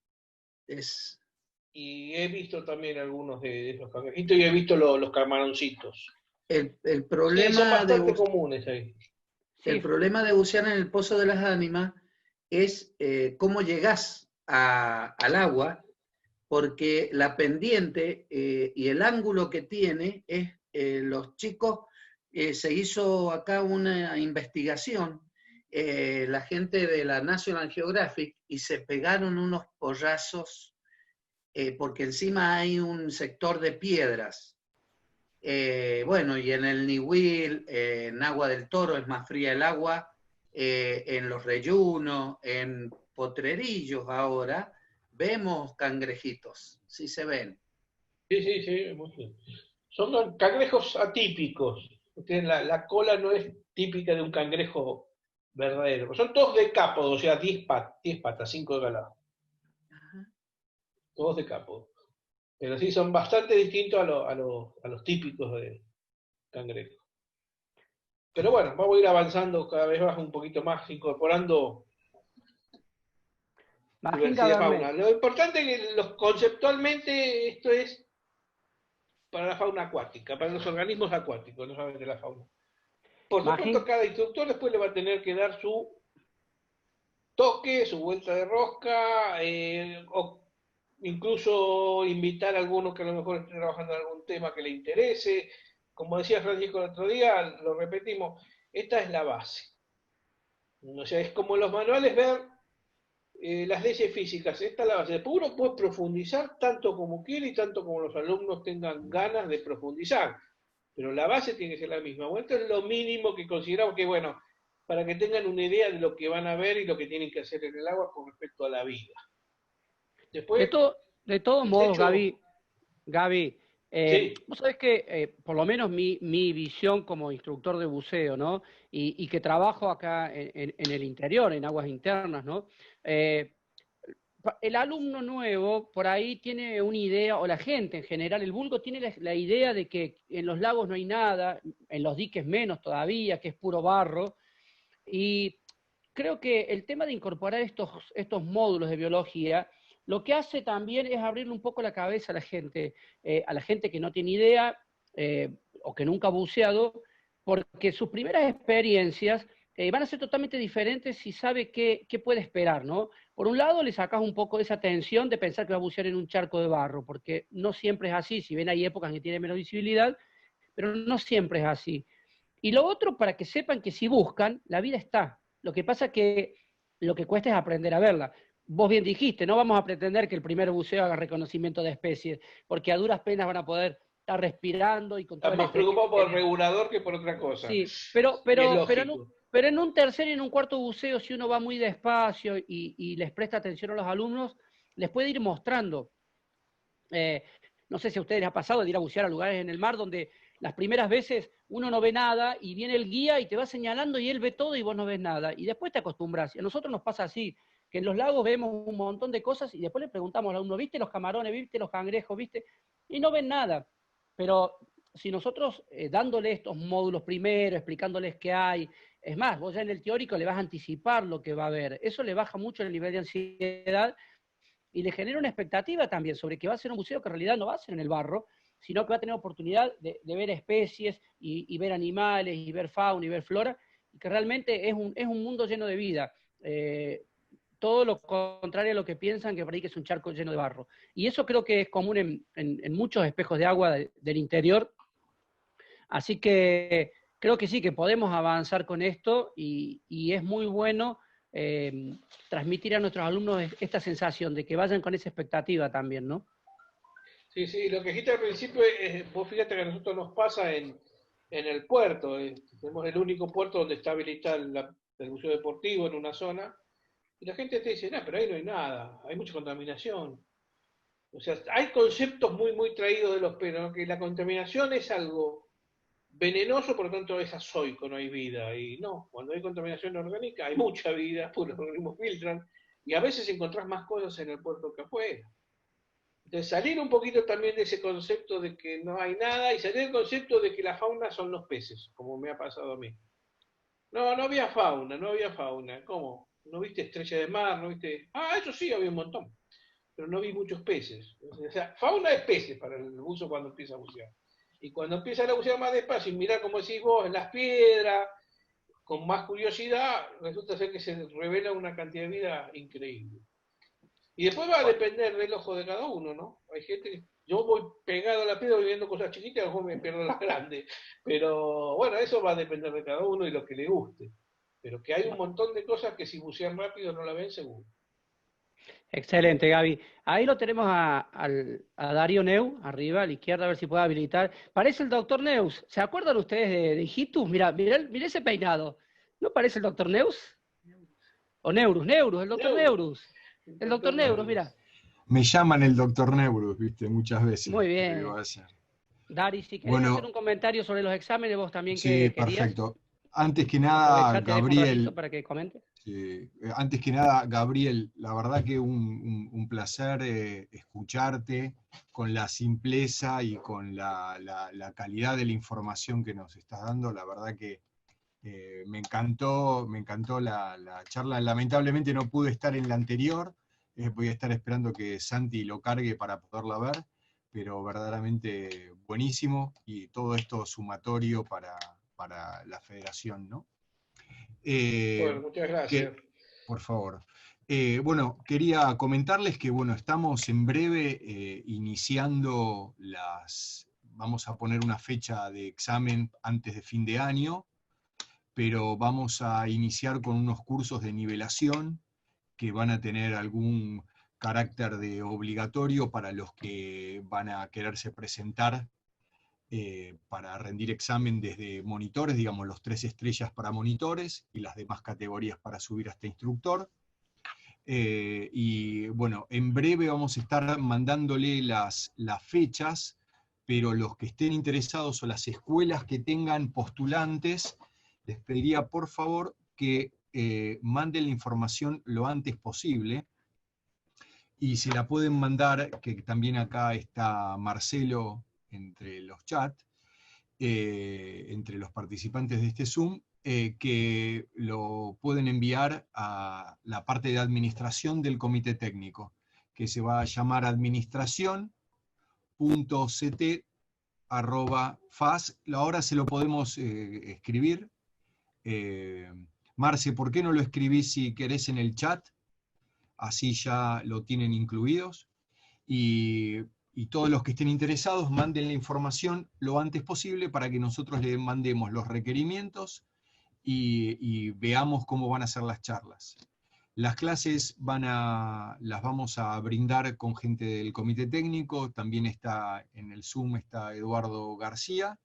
A: Y he visto también algunos de esos cangrejitos y he visto los camaroncitos.
D: El problema
A: son bastante comunes ahí.
D: El problema de bucear en el Pozo de las Ánimas es cómo llegás al agua, porque la pendiente y el ángulo que tiene es, los chicos, se hizo acá una investigación, la gente de la National Geographic, y se pegaron unos porrazos, porque encima hay un sector de piedras. Bueno, y en el Niwil, en Agua del Toro es más fría el agua, en Los Reyunos, en Potrerillos ahora, vemos cangrejitos, sí se ven.
A: Sí, son cangrejos atípicos. La cola no es típica de un cangrejo verdadero. Son todos decápodos, o sea, 10 patas, 5 de lado. Todos decápodos. Pero sí, son bastante distintos a los típicos de cangrejo. Pero bueno, vamos a ir avanzando cada vez más, un poquito más, incorporando diversidad de fauna. Lo importante es que conceptualmente esto es para la fauna acuática, para los organismos acuáticos, no solamente la fauna. Por supuesto, cada instructor después le va a tener que dar su toque, su vuelta de rosca, o incluso invitar a alguno que a lo mejor esté trabajando en algún tema que le interese. Como decía Francisco el otro día, lo repetimos, esta es la base. O sea, es como los manuales ver las leyes físicas, esta es la base. Después uno puede profundizar tanto como quiere y tanto como los alumnos tengan ganas de profundizar, pero la base tiene que ser la misma. Bueno, esto es lo mínimo que consideramos que, bueno, para que tengan una idea de lo que van a ver y lo que tienen que hacer en el agua con respecto a la vida. Después,
C: de todos modos, Gaby,
A: sí.
C: vos sabés que, por lo menos mi visión como instructor de buceo, ¿no? Y que trabajo acá en el interior, en aguas internas, ¿no? El alumno nuevo por ahí tiene una idea, o la gente en general, el vulgo tiene la idea de que en los lagos no hay nada, en los diques menos todavía, que es puro barro, y creo que el tema de incorporar estos módulos de biología, lo que hace también es abrirle un poco la cabeza a la gente que no tiene idea o que nunca ha buceado, porque sus primeras experiencias van a ser totalmente diferentes si sabe qué puede esperar, ¿no? Por un lado, le sacas un poco de esa tensión de pensar que va a bucear en un charco de barro, porque no siempre es así. Si ven, hay épocas en que tiene menos visibilidad, pero no siempre es así. Y lo otro, para que sepan que si buscan, la vida está. Lo que pasa es que lo que cuesta es aprender a verla. Vos bien dijiste, no vamos a pretender que el primer buceo haga reconocimiento de especies, porque a duras penas van a poder estar respirando y con todo.
A: Estás más preocupado por el regulador que por otra cosa.
C: Sí, pero en un tercer y en un cuarto buceo, si uno va muy despacio y les presta atención a los alumnos, les puede ir mostrando. No sé si a ustedes les ha pasado de ir a bucear a lugares en el mar donde las primeras veces uno no ve nada y viene el guía y te va señalando y él ve todo y vos no ves nada. Y después te acostumbras. Y a nosotros nos pasa así, que en los lagos vemos un montón de cosas y después le preguntamos al alumno, ¿viste los camarones? ¿Viste los cangrejos? ¿Viste? Y no ven nada. Pero si nosotros dándole estos módulos primero, explicándoles qué hay, es más, vos ya en el teórico le vas a anticipar lo que va a ver. Eso le baja mucho el nivel de ansiedad y le genera una expectativa también sobre que va a ser un buceo que en realidad no va a ser en el barro, sino que va a tener oportunidad de ver especies y ver animales y ver fauna y ver flora, y que realmente es un mundo lleno de vida. Todo lo contrario a lo que piensan, que por ahí que es un charco lleno de barro. Y eso creo que es común en muchos espejos de agua del interior. Así que creo que sí, que podemos avanzar con esto y es muy bueno transmitir a nuestros alumnos esta sensación de que vayan con esa expectativa también, ¿no?
A: Sí, sí, lo que dijiste al principio, vos fíjate que a nosotros nos pasa en el puerto, tenemos el único puerto donde está habilitado el museo deportivo en una zona, y la gente te dice, no, pero ahí no hay nada, hay mucha contaminación. O sea, hay conceptos muy, muy traídos de los pelos, ¿no? Que la contaminación es algo venenoso, por lo tanto es azoico, no hay vida. Y no, cuando hay contaminación orgánica hay mucha vida, porque los organismos filtran, y a veces encontrás más cosas en el puerto que afuera. Entonces, salir un poquito también de ese concepto de que no hay nada y salir del concepto de que la fauna son los peces, como me ha pasado a mí. No, no había fauna, no había fauna. ¿Cómo? ¿No viste estrella de mar? ¿No viste? Ah, eso sí, había un montón, pero no vi muchos peces. O sea, fauna es peces para el buzo cuando empieza a bucear. Y cuando empieza a bucear más despacio y mirar, como decís vos, en las piedras, con más curiosidad, resulta ser que se revela una cantidad de vida increíble. Y después va a depender del ojo de cada uno, ¿no? Hay gente que yo voy pegado a la piedra viendo cosas chiquitas, a lo mejor me pierdo las grandes. Pero bueno, eso va a depender de cada uno y lo que le guste. Pero que hay un montón de cosas que si bucean rápido no la ven seguro.
C: Excelente, Gaby. Ahí lo tenemos a Darío Neu, arriba, a la izquierda, a ver si puede habilitar. Parece el doctor Neus. ¿Se acuerdan ustedes de Hijitus? Mira ese peinado. ¿No parece el doctor Neus? O Neurus, el doctor Neurus. El doctor Neurus, mira.
E: Me llaman el doctor Neurus, viste, muchas veces.
C: Muy bien. Dari, si querés hacer un comentario sobre los exámenes, vos también
E: sí, perfecto. Antes que nada, Gabriel,
C: para que comente.
E: Antes que nada, Gabriel, la verdad que un placer escucharte con la simpleza y con la calidad de la información que nos estás dando. La verdad que me encantó la charla. Lamentablemente no pude estar en la anterior, voy a estar esperando que Santi lo cargue para poderla ver, pero verdaderamente buenísimo y todo esto sumatorio para la federación, ¿no?
A: Bueno, muchas gracias.
E: Por favor. Bueno, quería comentarles que bueno, estamos en breve iniciando vamos a poner una fecha de examen antes de fin de año, pero vamos a iniciar con unos cursos de nivelación que van a tener algún carácter de obligatorio para los que van a quererse presentar para rendir examen desde monitores, digamos los 3 estrellas para monitores y las demás categorías para subir hasta instructor. Y bueno, en breve vamos a estar mandándole las fechas, pero los que estén interesados o las escuelas que tengan postulantes, les pediría por favor que manden la información lo antes posible, y se la pueden mandar, que también acá está Marcelo entre los chats, entre los participantes de este Zoom, que lo pueden enviar a la parte de administración del comité técnico, que se va a llamar administración.ct@fas. Ahora se lo podemos escribir. Marce, ¿por qué no lo escribís si querés en el chat? Así ya lo tienen incluidos. Y todos los que estén interesados manden la información lo antes posible para que nosotros le mandemos los requerimientos y veamos cómo van a ser las charlas. Las clases las vamos a brindar con gente del comité técnico, también está en el Zoom está Eduardo García,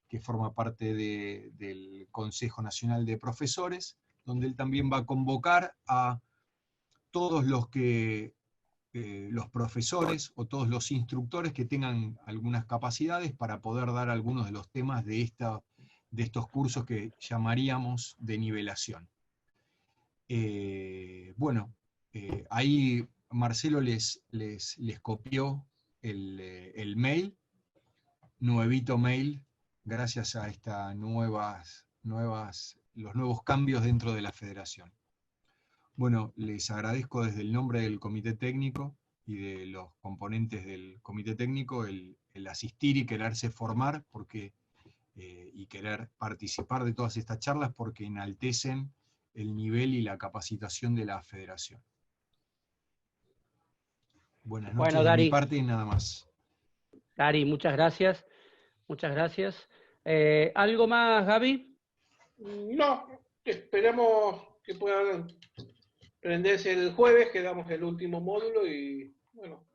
E: que forma parte del Consejo Nacional de Profesores, donde él también va a convocar a todos los profesores o todos los instructores que tengan algunas capacidades para poder dar algunos de los temas de estos cursos que llamaríamos de nivelación. Bueno, ahí Marcelo les copió el mail, nuevito mail, gracias a estas los nuevos cambios dentro de la federación. Bueno, les agradezco desde el nombre del comité técnico y de los componentes del comité técnico el asistir y quererse formar y querer participar de todas estas charlas porque enaltecen el nivel y la capacitación de la federación. Buenas noches, bueno, Dari, de mi parte y nada más.
C: Dari, muchas gracias. Muchas gracias. ¿Algo más, Gaby?
A: No, esperamos que puedan prendés el jueves, que damos el último módulo y bueno,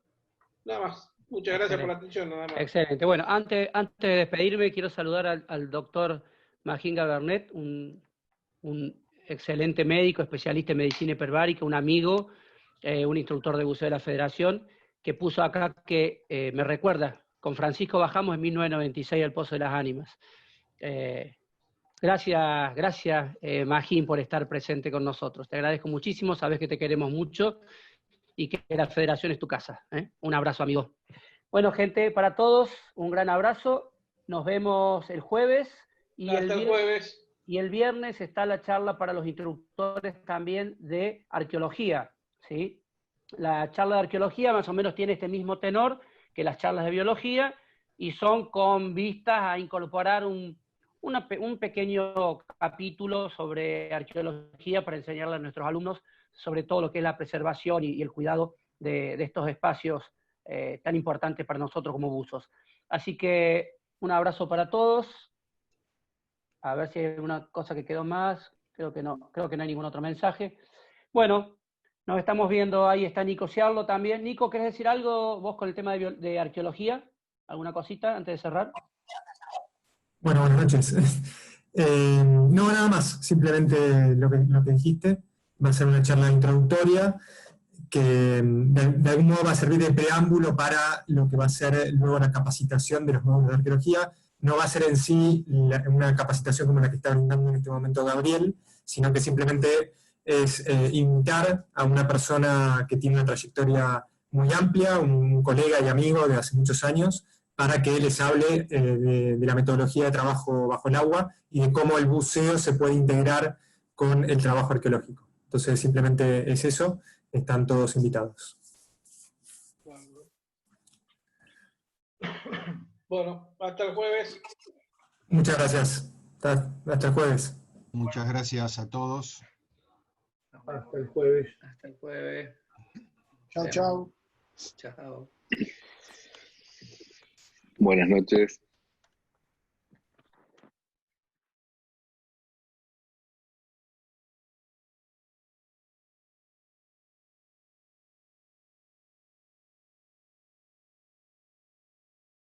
A: nada más. Muchas gracias por la atención, nada más.
C: Excelente. Bueno, antes de despedirme, quiero saludar al doctor Majinga Bernet, un excelente médico, especialista en medicina hiperbárica, un amigo, un instructor de buceo de la Federación, que puso acá que me recuerda, con Francisco bajamos en 1996 al Pozo de las Ánimas. Gracias, Magín, por estar presente con nosotros. Te agradezco muchísimo, sabes que te queremos mucho y que la Federación es tu casa. Un abrazo, amigo. Bueno, gente, para todos, un gran abrazo. Nos vemos el jueves.
A: Hasta el jueves.
C: Y el viernes está la charla para los instructores también de arqueología, ¿sí? La charla de arqueología más o menos tiene este mismo tenor que las charlas de biología y son con vistas a incorporar un pequeño capítulo sobre arqueología para enseñarle a nuestros alumnos sobre todo lo que es la preservación y el cuidado de estos espacios tan importantes para nosotros como buzos. Así que un abrazo para todos. A ver si hay alguna cosa que quedó más. Creo que no hay ningún otro mensaje. Bueno, nos estamos viendo. Ahí está Nico Ciarlo también. Nico, ¿querés decir algo vos con el tema de arqueología? ¿Alguna cosita antes de cerrar?
F: Bueno, buenas noches. No, nada más. Simplemente lo que dijiste. Va a ser una charla introductoria que de algún modo va a servir de preámbulo para lo que va a ser luego la capacitación de los módulos de arqueología. No va a ser en sí una capacitación como la que está brindando en este momento Gabriel, sino que simplemente es invitar a una persona que tiene una trayectoria muy amplia, un colega y amigo de hace muchos años, para que les hable de la metodología de trabajo bajo el agua y de cómo el buceo se puede integrar con el trabajo arqueológico. Entonces simplemente es eso, están todos invitados.
A: Bueno, hasta el jueves.
F: Muchas gracias. Hasta el jueves.
E: Muchas gracias a todos.
D: Hasta el jueves.
C: Hasta el jueves.
G: Chao, chao.
C: Chao.
H: Buenas noches.